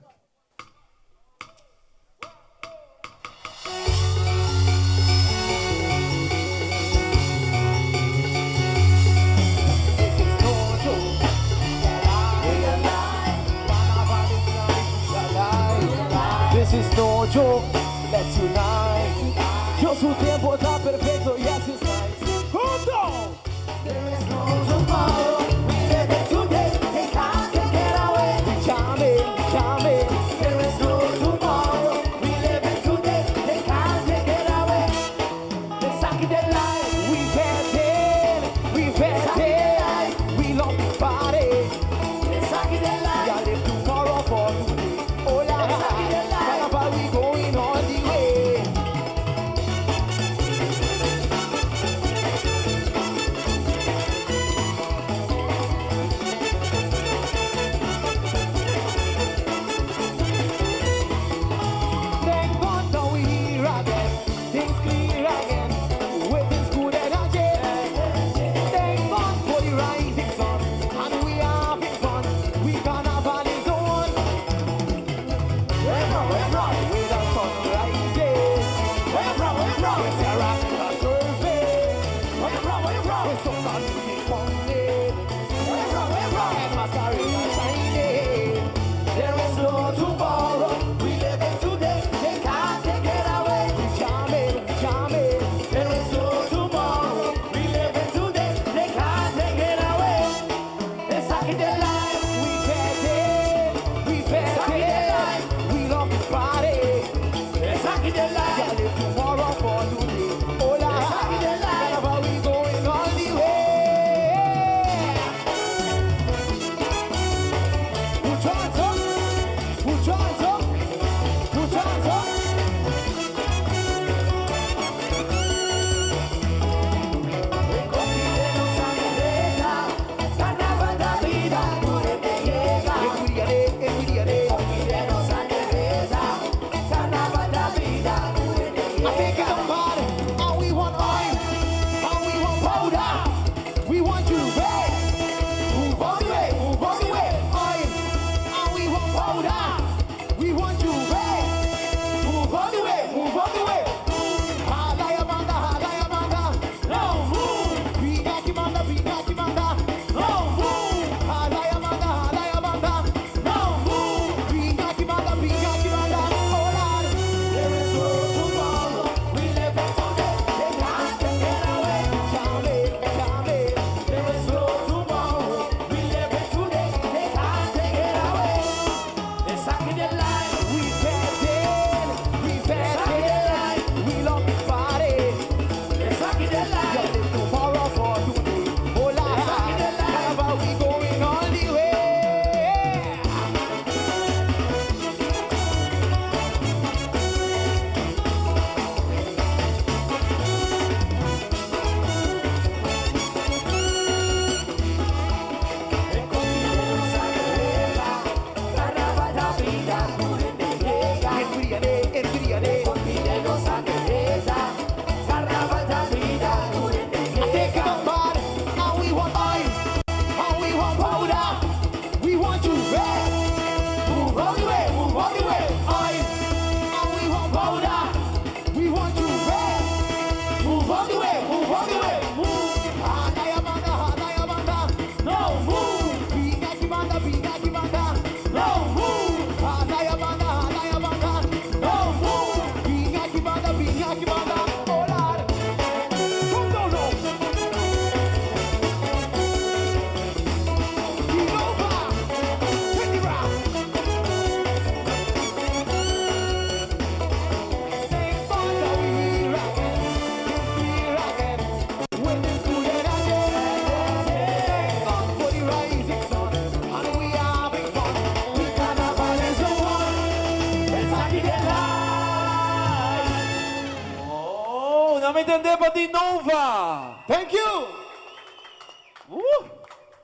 Dinova. Thank you.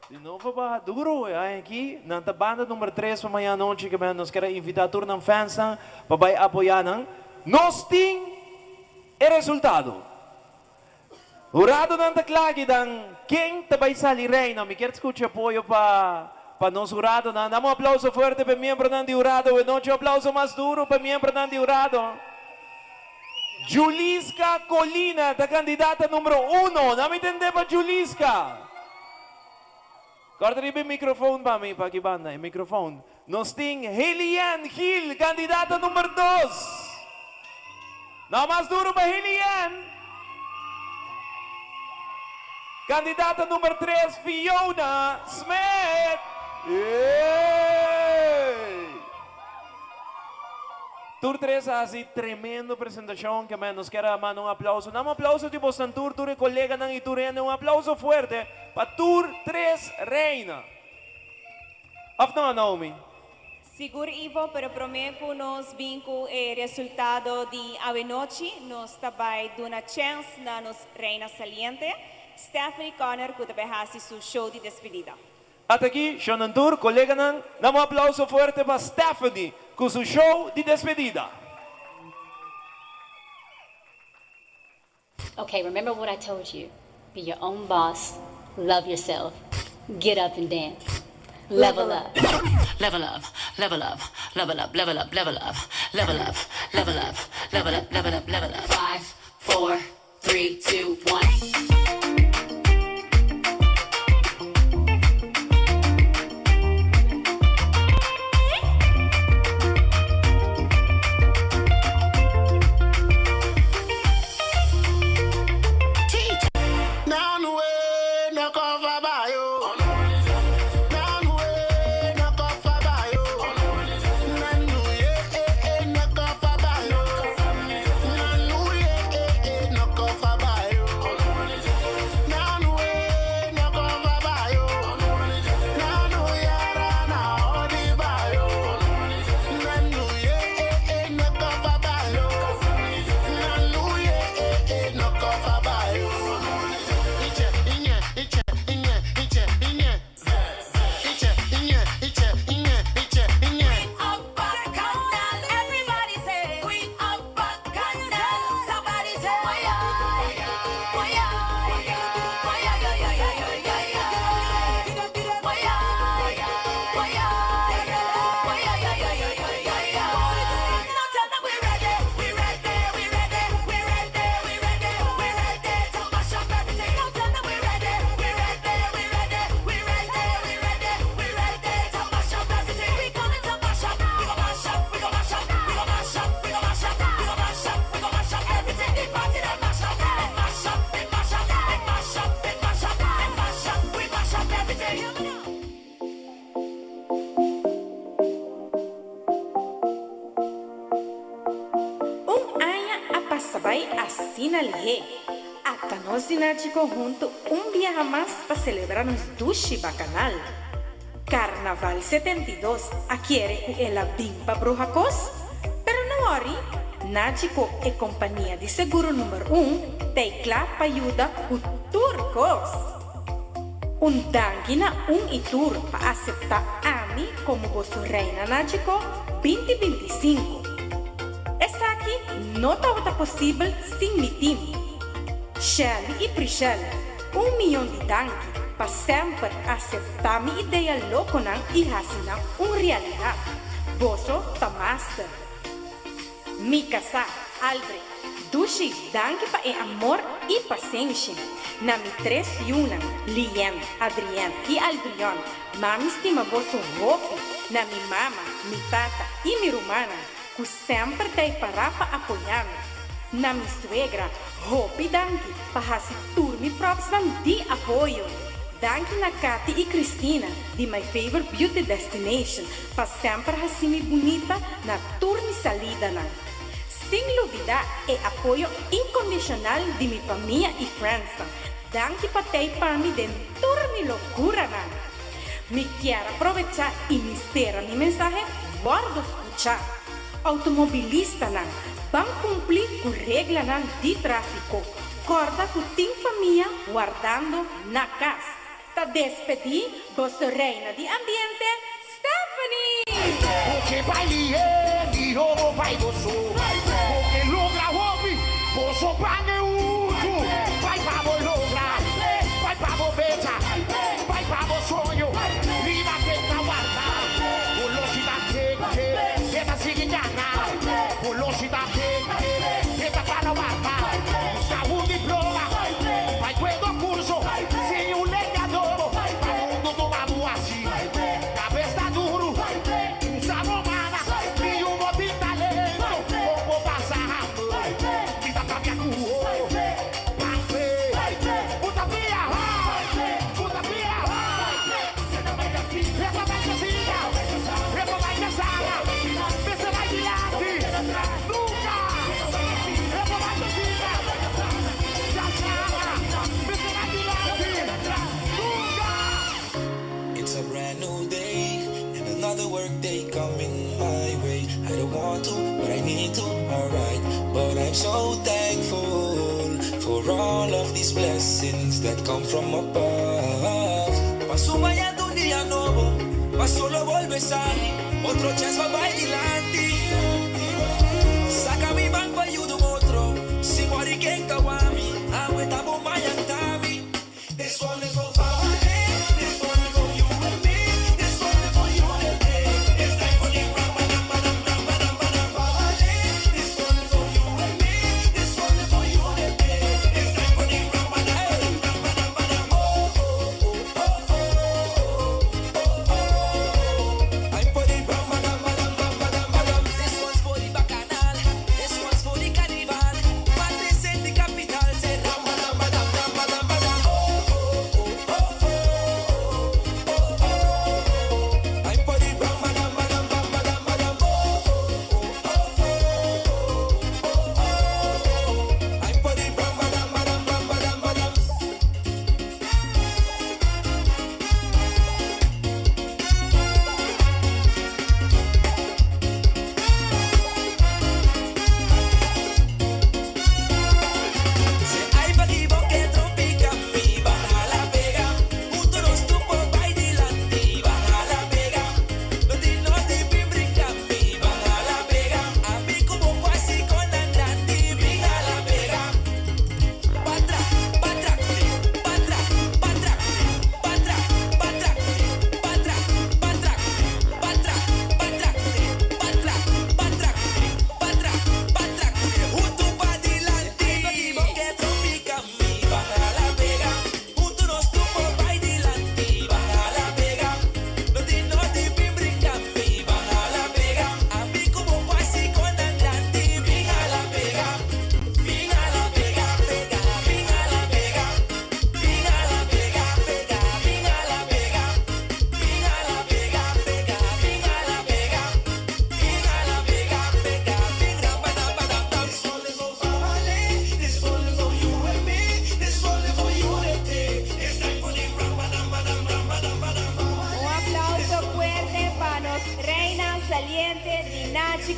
Dinova ba? Duro aqui. Nanta banda número 3 mamaya noche que nós queremos invitar tour ng fans na babay apoianan. Nós ting e resultado. Jurado ng taklagi ng King Tabay Sali Reina. Me quer escuchar apoio para nosso jurado. Damos um aplauso forte para membro ng jurado. E noche aplauso mais duro para membro ng jurado. Julisca Colina, da candidata número 1. Não me entende para Julisca? Corta rin o microphone ba? May pagibanda, yung microphone. Nós ting Helian Hill, candidata número 2. Não mais duro para Helian. Candidata número 3, Fiona Smith. Yay! Tour 3 assim, tremendo apresentação que nos quer mandar um aplauso. Dá um aplauso de Boston Tour, Tour e colega ng Iturena, um aplauso forte para Tour 3 Reina. After Naomi. Siguro, Ivo, pero prometo nos vinco o resultado de avenoche, nos tabay duna chance na nos Reina Saliente, Stephanie Connor, que também hasi su show de despedida. At aqui, Shonan Tour, colega ng, dá um aplauso forte para Stephanie, com seu show de despedida. Okay, remember what I told you. Be your own boss, love yourself, get up and dance. Level up. Level up, level up, level up, level up, level up, level up, level up, level up, level up, level up. 5, 4, 3, 2, 1. Hasta nos dinático junto viaje más para celebrar nos dushi bacanal. Carnaval 72 adquiere el bimba brujacos. Pero no worry, Nático e compañía de seguro número 1 te clapa ayuda con turcos. Un danguina itur para aceptar a mí como vuestro reina Nático 2025. Esta aquí no está posible sin mi team. Shelly e Priscilla, 1 milhão de danki para sempre aceitar minha ideia louca e fazer realidade. Bosso tá master. Mi casa, Albrecht, Dushi, danki para amor e paciência. Na mi 3 Yuna, Lien, Adrián e Aldrion, mami estima vosso ropo. Na mi mama, mi tata e mi rumana, que sempre tem para apoiar-me. Na minha suegra, Hopi Danki, para se turmi próxima de apoio. Danki na Kati e Cristina, de My Favorite Beauty Destination, para sempre assim bonita na turmi salida. Sem dúvida, é apoio incondicional de minha família e friends. Danki para ter para mim de turmi loucura. Me quero aproveitar e me espera minha mensagem, guardo escuchar. Automobilista vão cumprir com regra de tráfego. Corta com tim família guardando na casa. Tá despedir, vossa reina de ambiente, Stephanie! Porque baile é, virou vai do sul. Porque logra hobby, posso pagar uso. Vai pra boi logra, vai pra bobeta, vai pra bo sonho. Riva tenta guardar, velocidade que tenta se enganar. Velocidade que tenta para guardar. Saúde prova, vai quando curso, sem o legador. Vai mundo do mamu assim, cabeça duro. It's a brand new day and another work day coming my way. I don't want to, but I need to, alright. But I'm so thankful for all of these blessings that come from above. Paso mañana un día nuevo, paso lo vuelve sani, otro chance va adelante. Saca mi banco ayudo otro, si muere que kawami, agua tabo mayan tami. This one is for fun.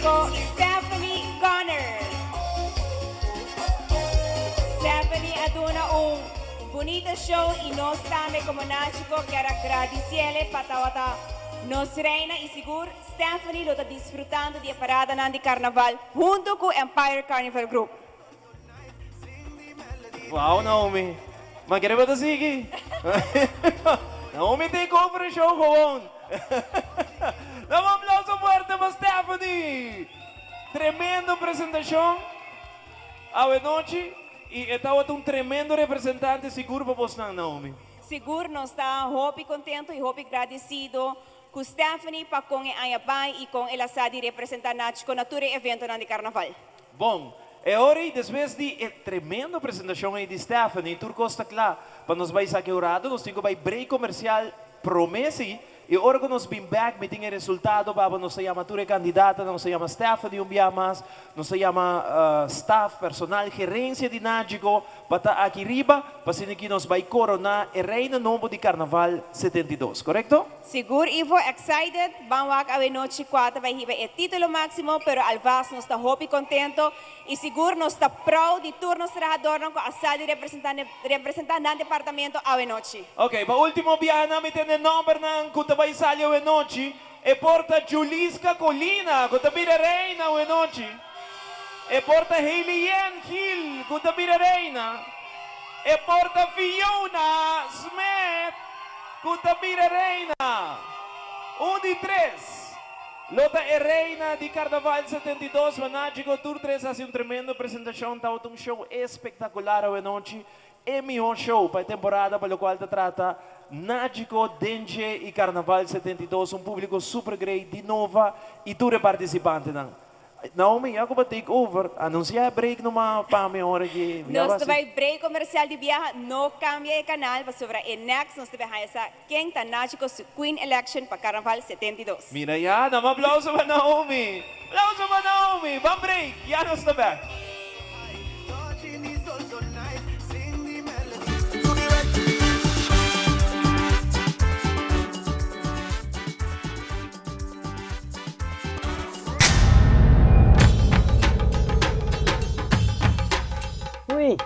Stephanie Gunner. Stephanie aduna un bonito show y nos tame como Nachico quiero agradecerle patawata nos reina y seguro Stephanie lo está disfrutando de parada de carnaval junto con Empire Carnival Group. Wow, Naomi. Magkira ba ito, sige? Naomi, take over the show gewoon. Dame un aplauso fuerte para Stephanie. Tremendo presentación. Ave noche. Y estaba un tremendo representante seguro para vos, Naomi. Seguro nos está hopi contento y hopi agradecido com Stephanie para com a Ayabay e com ela sa di representar Nachico na ture evento de carnaval. Bom, e ora, depois de tremenda apresentação aí de Stephanie, turco está lá, para nos vai sair orado, nós temos vai break comercial promessa, E ora que nós vim back, me tinha resultado, baba, nós chama ture candidata, nós chama Stephanie um dia mais, nós chama staff, personal, gerência de Nágico, para aqui riba, para que nós vai coronar a reina novo de Carnaval 72, correto? Seguro, Ivo, excited. Vamos a ver noche 4, vai hiba el título máximo, pero alvas nos está happy, contento, y seguro nos está proud de turnos trabajadores con asal de representante del departamento a ver noche. Ok, pa último biyahe namin yung number ng Kutabay Salyo Wenochi, e porta Julisca Colina, Kutabira Reina Wenochi, e porta Hailey Hill, Kutabira Reina, e porta Fiona Smith, Kutabira Reina. 1 y 3. Lota e Reina de Carnaval 72, Nágico Tour 3 hace un tremendo presentación, tawag un show espectacular Wenochi. É melhor show para a temporada pelo qual te trata Nágico, Dengue e Carnaval 72, um público super great, de nova e tudo participante. Naomi, ako ba take over? Anuncia break numa pame hora que... Nós vai break comercial de viaje, não cambia de canal, mas sobre o next, nós vai essa quem tá Nágico su Queen Election para Carnaval 72. Mira yan, um aplauso para Naomi. Aplauso para Naomi. Vamos break, yan nós tá back. Uy.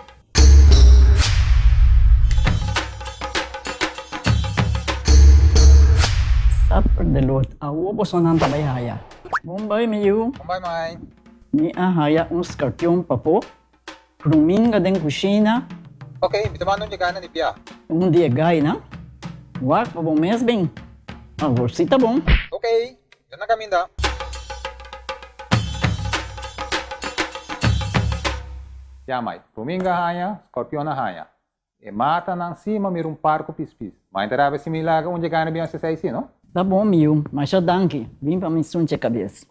Upper the Lord, awo po sonang tabayhaya. Bombay miyu. Bombay mai. Ni ahaya un scorpion papo. Ruminga den kusina. Okay, bitamano niya gana ni Pia. Un dia gay na. Wak pa bom mes bem. Agorsita bom. Okay, yan na kami da. Yamay, Ruminga haya, Scorpion na haya. E mata nang cima mir parco pispis. Mas interava se milaga onde ganha bem essa aí, não? Tá bom, miu, mas já danke. Vim pra me sunche a cabeça.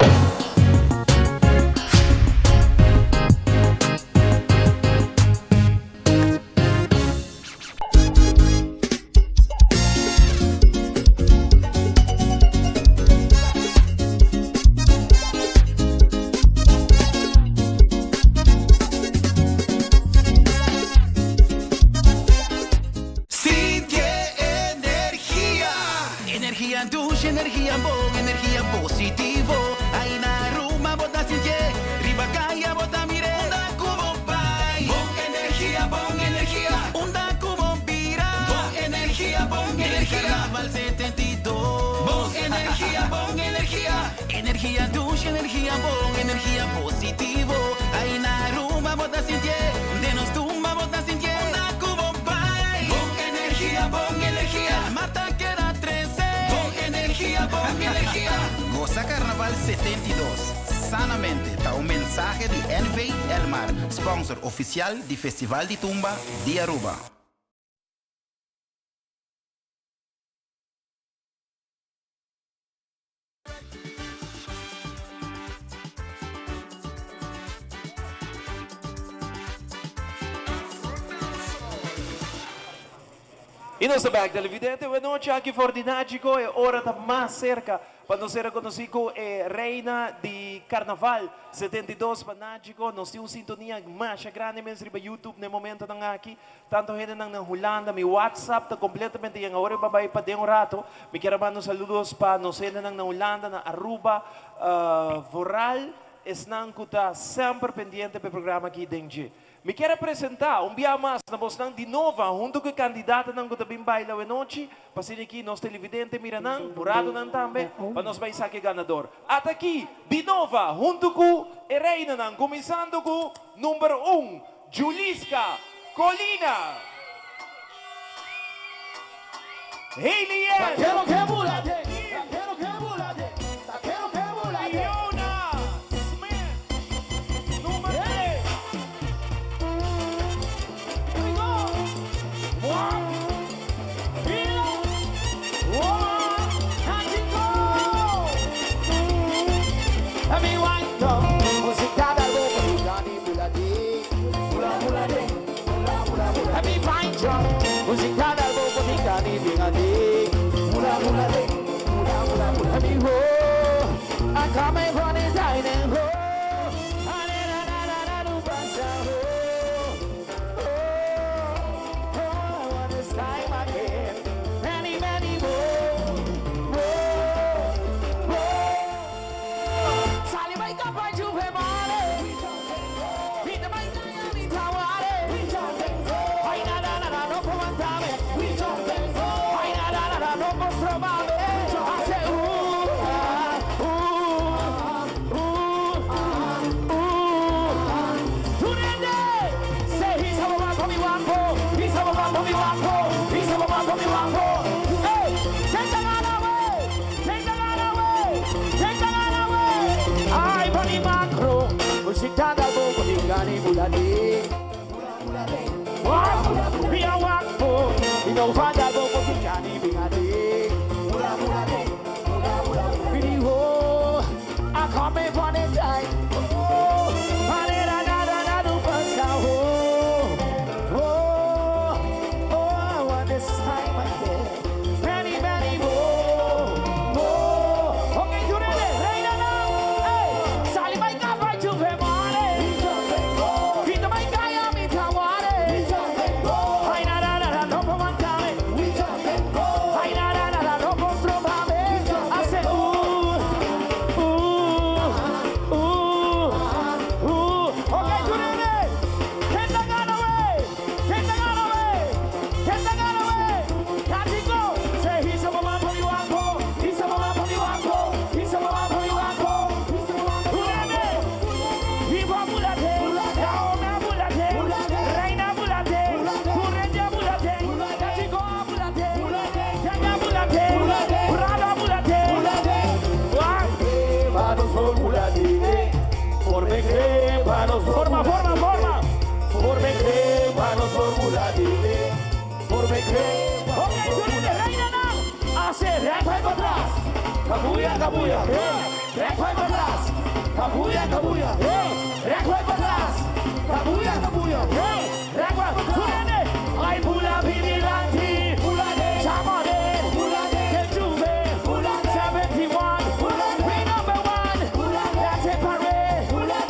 Energia boa, energia positivo. Aí na Ruma bota sinje, riba caia bota mire. Onda como pai. Bom energia. Onda como pira. Bom energia. Carnaval 72. Bom energia. Energia ducha, energia boa, energia positivo. Aí na Ruma bota sinje, de nos tumba bota sinje. Onda como pai. Bom energia. Mata que era 13. Goza Carnaval 72. Sanamente, está un mensaje de NV Elmar, sponsor oficial del Festival de Tumba de Aruba. E nosso back televidente, boa noite aqui for de Nágico, é hora tá mais cerca para nós ser conhecido é Reina de Carnaval 72 para Nágico, nós temos sintonia mais grande mesmo para YouTube no momento não aqui, tanto gente na Holanda, meu WhatsApp está completamente yang agora babay pa de um rato, me quero mandar saludos para nós gente na Holanda, na Aruba, Voral, esnang kuta sempre pendiente para o programa aqui Dengue. Me quero apresentar dia mais na voz de nova, junto com a candidata ng Kutabing Baila Wenochi, pasin aqui nós televidente miranang, burado nang tambe, para nós vai saque ganador. At aqui, de nova, junto com a reina nang, começando com número 1, Julisca Colina. Hailey Musicada algo botica ni bien allí. Mula mula de. home. I come in from the dining hall. Usitanda boko tingani bulade. Wow, we are one for. We know fanda boko tingani bulade. Video, I come in for the time. Oh, panera na do pasa ho. Oh, I want this time again. Many more. Okay, you ready? Reina now. Hey, sali mai kapai chuve. Forma. Por me crepanos formulade. Por me crepanos. Ok, tú eres reina now. Hace recuerdo para atrás. Cabuya. Recuerdo para atrás. Cabuya. Recuerdo para atrás. Cabuya. Recuerdo. Tú eres. Ay, pula vigilante. Chamade. Que chuve. 71. We number one. That's it, parade.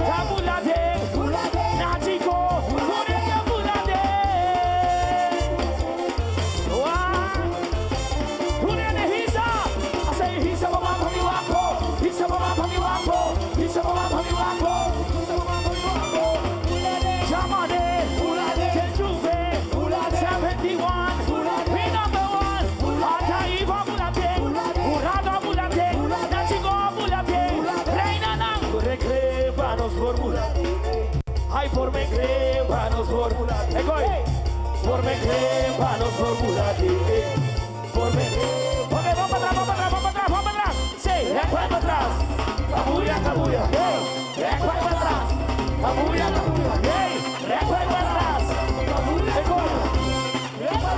Cabulade. Ay, por me crepanos formulade. Por me crepanos formulade. Por me crepanos. Vamos para atrás. Sí, recuerdo para atrás. Cabuya. Recuerdo para atrás. Cabuya. Recuerdo para atrás.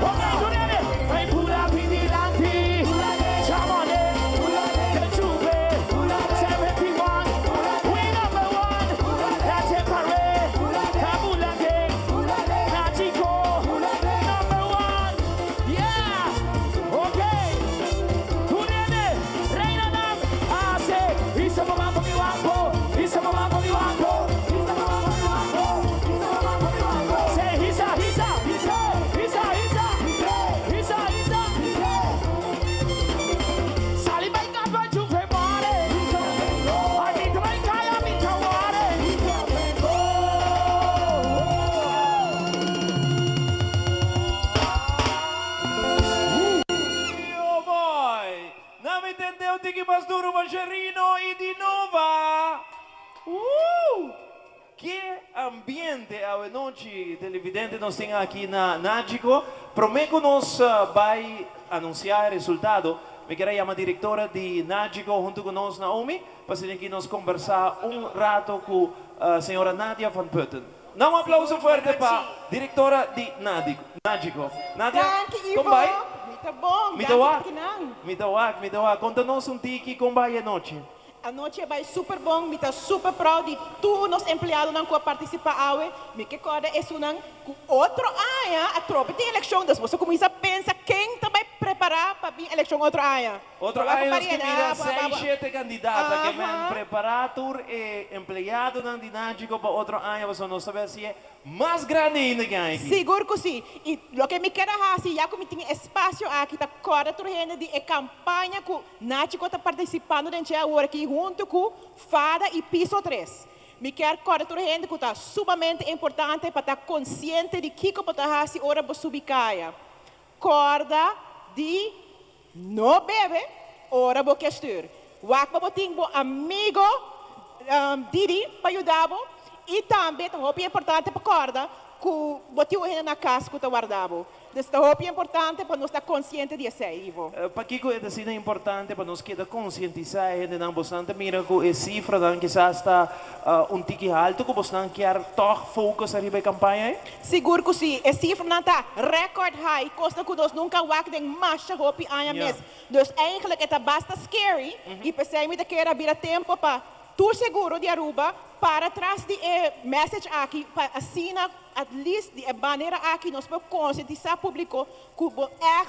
Ok, Juliane. Ay, pura vigilante. Chamane. Que chuve. 71. We number one. That's it, parade. Cabulade. Nachico. Number one. Yeah. Okay. Juliane. Reina Nam. Hace. Isa mamá mi guapo. Say Isa. Sali bay kapa chuve mare. Ani bay kaya mi taware. Oh boy! Não me entendeu, tem que mais duro, Mancherino e de nova! Que ambiente a noite televidente nós temos aqui na Nágico. Prometo nós vai anunciar o resultado. Me quero chamar a diretora de Nágico junto com nós, Naomi, para que nós conversar rato com a senhora Nadia van Putten. Dá aplauso forte para a diretora de Nágico. Nadia, como vai? Muito bom, Me dá. Conta-nos tiki como vai a noite. A noite vai super bom, me está super proud de todos os empregados que participam. Me que corda é outro a tropa de eleição. Você começa a pensar quem também prepara preparar para a eleição outro ano. Outro Para ano, nós preparar, temos para- 6, 7 candidatos que Aham. vão preparar e empregado na dinágico para outro ano, você não sabe se é mais grande ainda que aqui. Seguro que sim. E o que me quero fazer, já que me tem espaço aqui, tá corda turrendo de campanha que Nático está participando dentro agora aqui junto com Fada e Piso 3. Me quero corda turrendo que está sumamente importante para estar consciente de que pode fazer hora para subir caia. Corda de não bebe, hora para questur. Wak para botar um amigo Didi para ajudar. E também é importante para corda que botiu ele na casa que está guardado. Então é importante para nós estar consciente disso aí, Ivo. Para que é assim importante para nós queda conscientizar a gente não bastante mira que a cifra dan quizás está tique alto que bastante quer toch focus arriba a campanha. Seguro que sim, a cifra não está record high, costa que nós nunca wak mais hopi anya Yeah. mes. Dus eigenlijk é basta scary e pensei me que era vir tempo para tu seguro de Aruba para trás de message aqui para assinar at least de maneira aqui nós podemos conscientizar o público que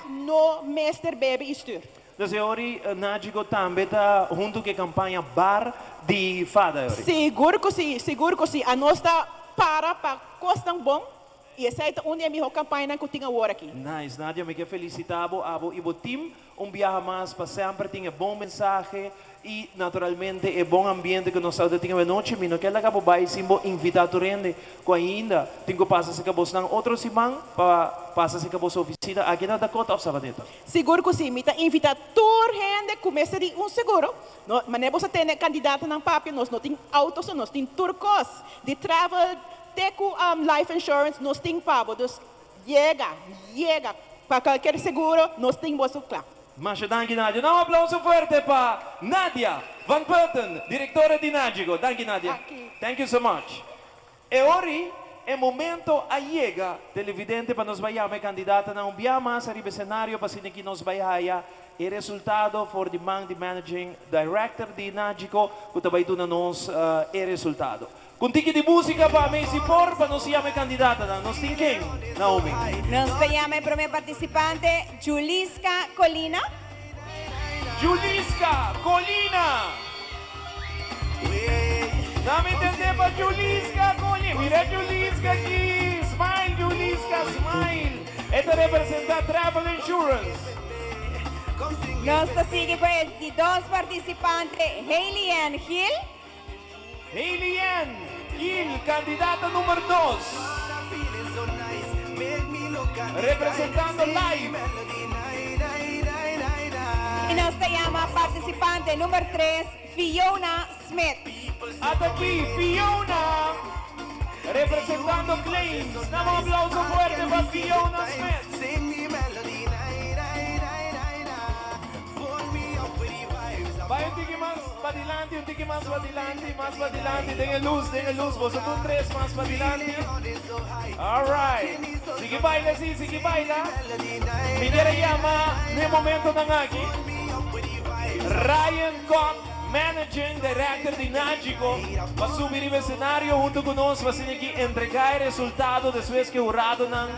no meester baby stuur. Dus ori Nágico também está junto com a campanha Bar de Fada. Ori. Seguro que sim. A nós está para costa bom e essa é onde a minha campanha que tinha agora aqui. Nice, Nadia, me quero felicitar abo e o team viaja mais para sempre ter bom mensagem e naturalmente é bom ambiente que nós temos de noite, mas não quero que acabo vai simbo invitar a rende que ainda tenho que passar se acabou não outro simão para passar se acabou sua oficina aqui na Dakota ou Sabaneta. Seguro que sim, mita invita toda gente começa de seguro. Mas não você tem candidato na papel, nós não tem autos, nós tem turcos de travel, teco life insurance, nós tem pago, dus llega para qualquer seguro, nós tem bolso claro. Mas danke Nadia. Um aplauso forte para Nadia Van Putten, diretora de Nágico. Danke Nadia. Thank you so much. E ora é momento a chega televidente para nós vayamos a candidata na mais arriba cenário para assim que nós vayamos e resultado for the managing director de Nágico que também tu nós e resultado. Com tique de música para mim se por para nós chamar candidata nós tem quem Naomi. Nos llama el primer participante, Juliska Colina. Juliska Colina. Dame entender para Juliska Colina. Mira Juliska aqui. Smile, Juliska, smile. Esta representa Travel Insurance. Nos sigue pues de dos participantes, Hailey Ann Hill. Hailey Ann Hill, candidata número 2. Representando Live. Y nos llama participante número 3, Fiona Smith. Hasta aquí, Fiona. Representando Claims. Damos un aplauso fuerte para Fiona Smith. Vai un tique más para adelante, un tique más para adelante, más para adelante. Den luz, vosotros tres más para adelante. All right. Sigue baila, sí, sigue baila. Mi quiere llama, en el momento de aquí. Ryan Koch, Managing Director de Nágico, va a subir al escenario junto con nosotros, va a aquí entregar el resultado después que jurado nan.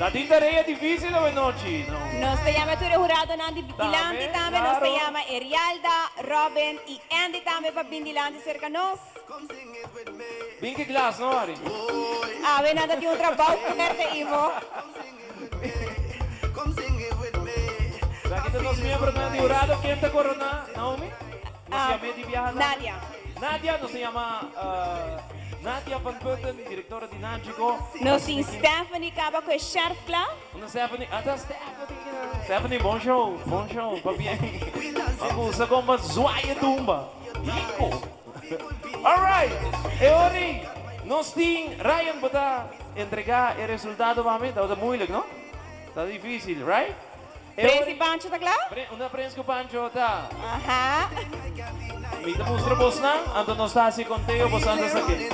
La tarea difícil de noche, ¿no? Nos llama tu jurado Nandi Bindilante también, nos llama Erialda, Robin y Andy también para Bindilante cerca de nos. Bien que clase, ¿no, Ari? A ver, nada de un trabajo fuerte, Ivo. Aquí tenemos miembros de jurado, ¿quién te corona, Naomi? Nos llama de viajar. Nadia. Nadia, nos llama Nadia Van Putten, directora de Nágico. Nos tem Stephanie Caba com Chef Club. Una Stephanie, Stephanie, bom show, va bien. Vamos a como zoia tumba. Rico. All right. E ora, nós tem Ryan para entregar o resultado novamente. Está moeilijk, não? Está difícil, right? Prensa Pancho, está claro? Una prensa com Pancho, tá? Ajá. Me mostra vos não? Então nós está assim contigo, vos andas aqui.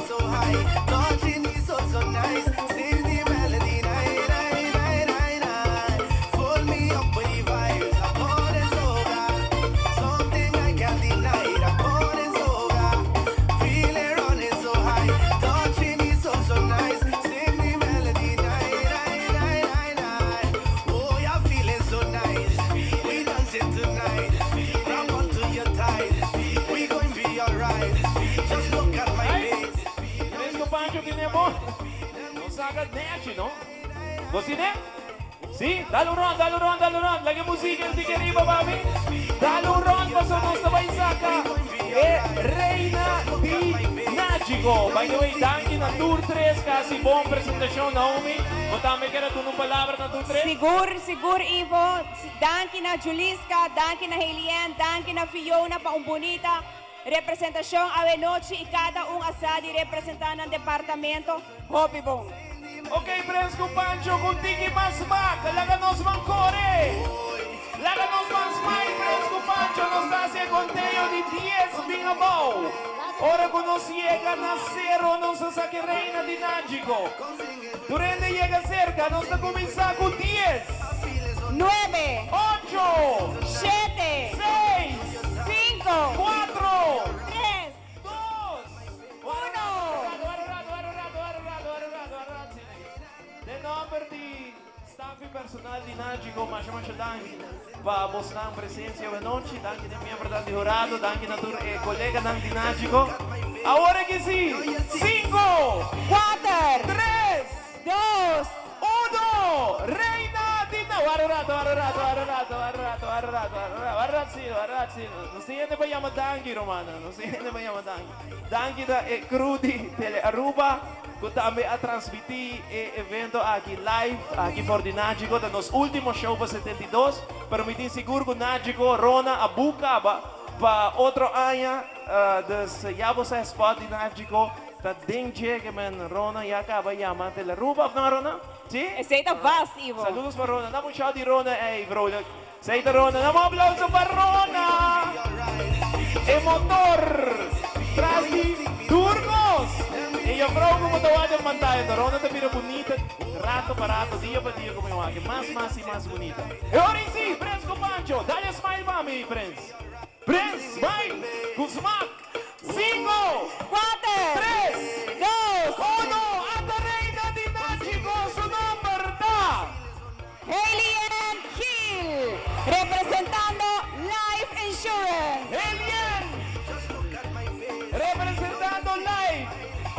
agad Nachi, no? Gostine? Si, dale un round, dale un round, dale un round. Lagi musica, di che arriva, mami. Dale un round, passamos na Baisaka. E Reina di Nagico. By the way, danke na Tour 3, kasi bom presentasyon, Naomi. Matami ka na doon ng palabra na Tour 3? Sigur, Ivo. Danke na Juliska, danke na Helian, danke na Fiona, paumbonita. Representación ave noche y cada un asadi representando el departamento. Hopi bom. Ok, friends, con Pancho, con Tiki Masmak, láganos mancore. Láganos más smile, friends, con Pancho, nos hace conteo de 10 bien above. Ahora que nos llegan a 0, nos saque Reina de Nagico. Durante llega cerca, nos da comenzar con 10, 9, 8, 7, 6, 5, 4, 3, 2, 1. De number di staff personal di Nagico, mas danke pa vostra presença hoje noite, danke de membro da jurado, danke na colega di Nagico. Agora que sim, 5, 4, 3, 2, 1, Reina di Nagico. Guarda, non si niente per chiamare danke, Romana, non si niente per chiamare danke. Danke da Crudi, tele Aruba. Que também a transmitir o evento aqui live, aqui por Nagico, da nosso último show para 72. Permitir seguro que Nagico, Rona, a Buca, para outro ano, das já você spot de Nagico, da dengue que men Rona já acaba chamando tele Aruba, não Rona? Sim? Aceita vas, Ivo. Saludos para Rona, dá um shout de Rona, bro. Aceita Rona, dá um aplauso para Rona. E motor, traz de Turgos. E eu creo como te voy a pantalla, Rona te mira bonita, rato para rato, dia para dia como eu acho, mais e mais bonita. E agora em si, Prince com Pancho, dá-lhe smile mami, Prince. Prince, smile, com smack. 5, 4, 3, 2, 1, a Reina de Nagico, su nombre da Helian Hill, representando Life Insurance. Helian, representando Life.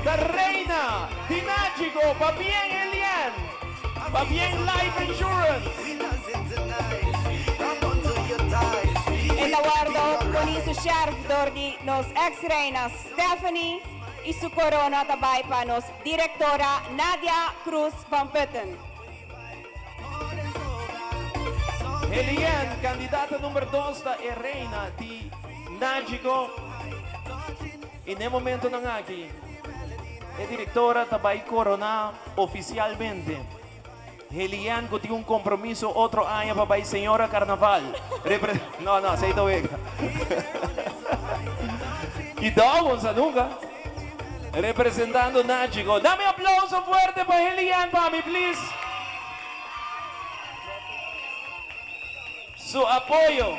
La Reina de Nagico, va bien Elian, va bien Life Insurance. En la guardo con su sheriff Dordi, nos ex-reina Stephanie y su corona tabay pa nos directora Nadia Cruz Van Putten. Elian, candidata número 2 da Reina de Nagico. E no momento não aqui. A diretora também corona oficialmente. Helian que tem compromisso outro ano para a senhora Carnaval. Não, aceita o ega. E Dawson, nunca. Representando Nagico. Dame aplauso fuerte para Helian, mami, please. Su apoyo.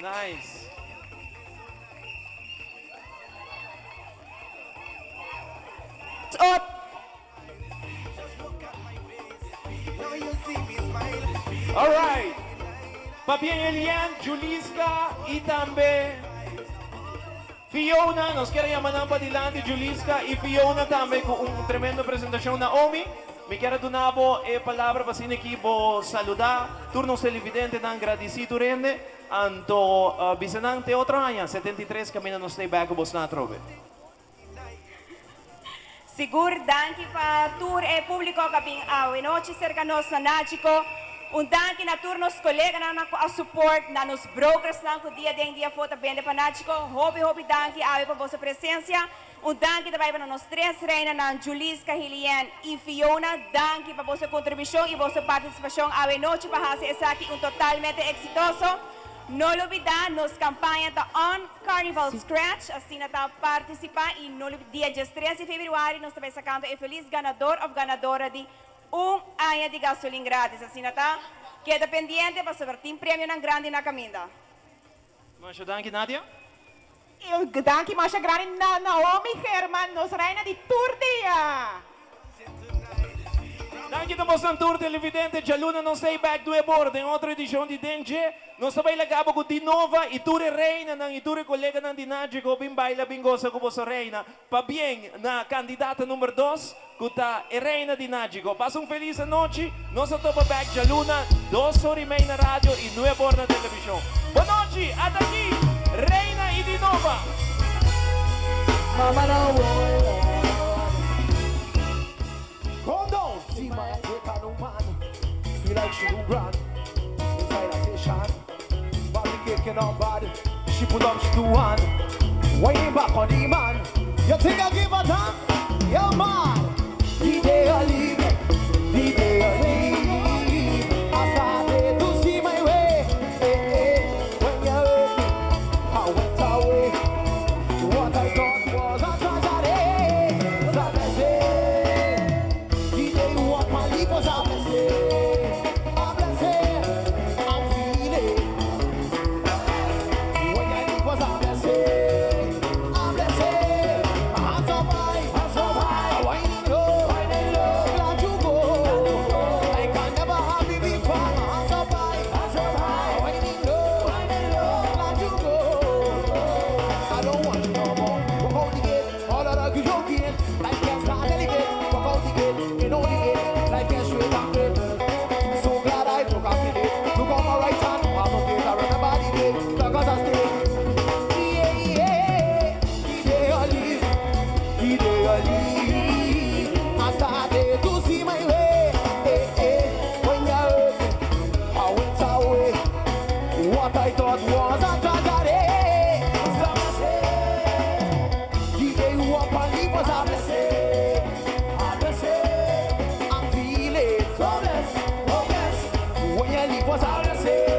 Nice. All right. Papien Elian, Juliska y también Fiona. Nos quiere llamar para adelante Juliska y Fiona también con una tremenda presentación. Naomi, me quiero donar a palavra para sin equipo saludar. Turnos televidentes dan agradecido rende. Anto bisanante outro ano, 73 camina no stay back bos na trove. Sigur danke pa tour e público kaping awe noche cerca nos na Nagico. Un danke na tour nos colega na a support na nos brokers na ko dia foto bende pa Nagico. Hobi danke awe pa vossa presença. Un danke também para nos três reinas na Juliska, Helian e Fiona. Danke pa vossa contribuição e vossa participação awe noche pa hacer essa aqui totalmente exitoso. No olvidar, nos campanha da On Carnival Scratch, assim nós participar e no dia 13 de fevereiro nós também sacando o feliz ganador ou ganadora de ano de gasolina grátis, assim nós queda pendiente para saber tem prêmio na grande na caminda. Masha danke Nadia. Eu danke Masha grande na Naomi Herman, nos reina de Tour dia. Danke aqui estamos na tour televidente, já Luna não sei back do bordo em outra edição de DNG. Nós também lagamos com Dinova, e tu reina, e tu colega na Dinagi, com bem baila, bem goza com você reina. Para bem, na candidata número 2, que está a reina Dinagi. Passa feliz noite, nós estamos back já Luna, 2 horas e meia na rádio e 9 horas na televisão. Boa noite, até aqui, reina e Dinova. Mama no worry. Calm down, see my take on no man. Feel like she do grand. Inside a station, body kicking on bad. She put up, she do one. Winding back on the man. You think I give a damn? Yeah, man. The day I leave, the day I leave, I started to see my way. When you heard me, I went away. What I thought was a tragedy. So they say, the day you walk my leave was a blessing. A blessing, I'm feeling. When you leave was a blessing. A blessing, my hands up high, winding low, glad you go. I can never have you before. My hands up high, winding low, glad you go. I don't want you no more. Walk out the gate, all of the good joking. Life can't start elevate. Walk out the gate, you know the gate. Life can't straight and great. So glad I took off the day. Look on my right hand, I'm okay. I remember the day, because I stay. Yeah, the day I leave, the day I leave, I started to see my way. When you heard me, I went away. What I thought was a tragedy. Stop saying, the day you walk and leave was a blessing. A blessing, I'm feeling so blessed, oh blessed. When you leave was a blessing.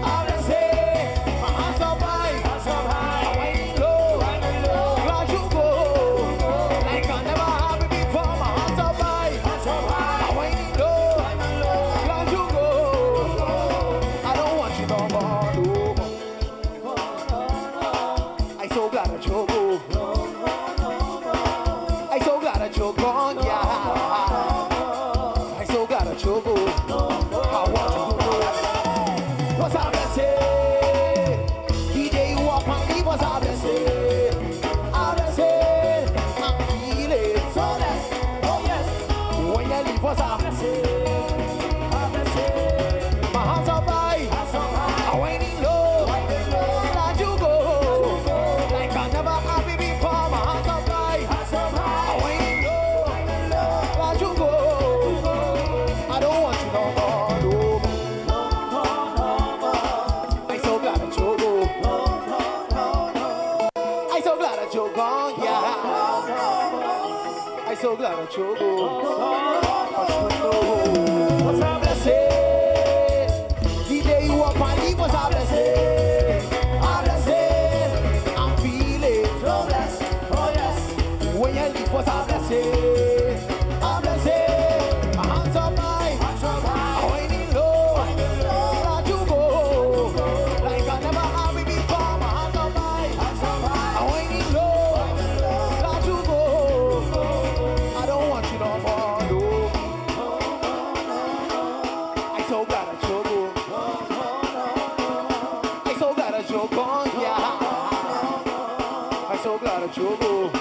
A blessing, my hands up high, I'm winding low, glad you go. Like I never have it before. My hands up high, I'm winding low, glad you go. I don't want you no more, no more. I'm so glad that you go. I'm so glad that you're gone, yeah. I'm so glad that you go. I want you to know what's a blessing. The day you walk and leave was a blessing. A blessing, I'm feeling so blessed, oh yes. When you leave was a blessing. A blessing. My hands up high, I'm winding low, glad you go. Like I never have it before. My hands up high, I'm winding low, glad you go. I don't want you no more, no more. I'm so glad that you're gone. I'm so glad that you're gone, yeah. I'm so glad that you're gone. What's a blessing? The day you walk my leave was a blessing. A blessing, I'm feeling so blessed, oh yes. When you leave was a blessing. A blessing, my hands up high, I'm winding low, glad you go. Like I never have it before. My hands up high, I'm winding low, glad you go. I don't want you no more, no. I'm so glad that you're gone. I'm so glad that you're gone, yeah. I'm so glad that you're gone.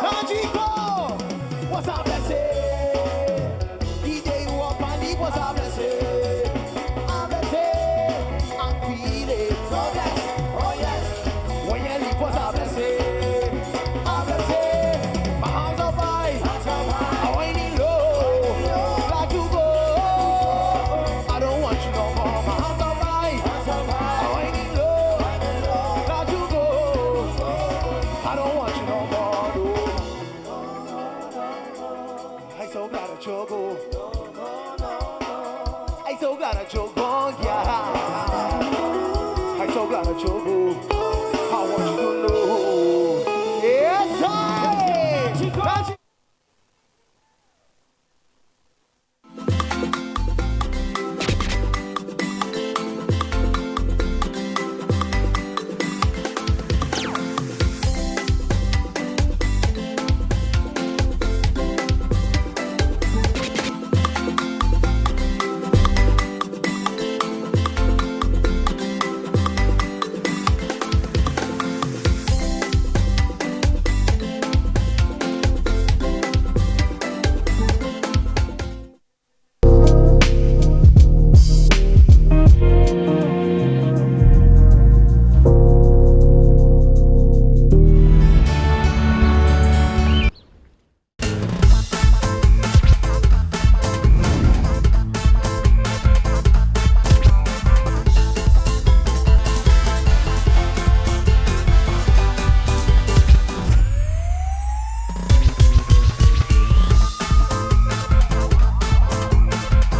Najico, what's a blessing? The day you walk and leave was a blessing. A blessing, I'm feeling so blessed, oh yes. When you leave was a blessing. A blessing, my hands up high, I'm winding low, glad you go. I don't want you no more. My hands up high, I'm winding low, glad you go. I don't want you no more, no. I'm so glad that you're gone. I'm so glad that you're gone, yeah. I'm so glad that you're gone.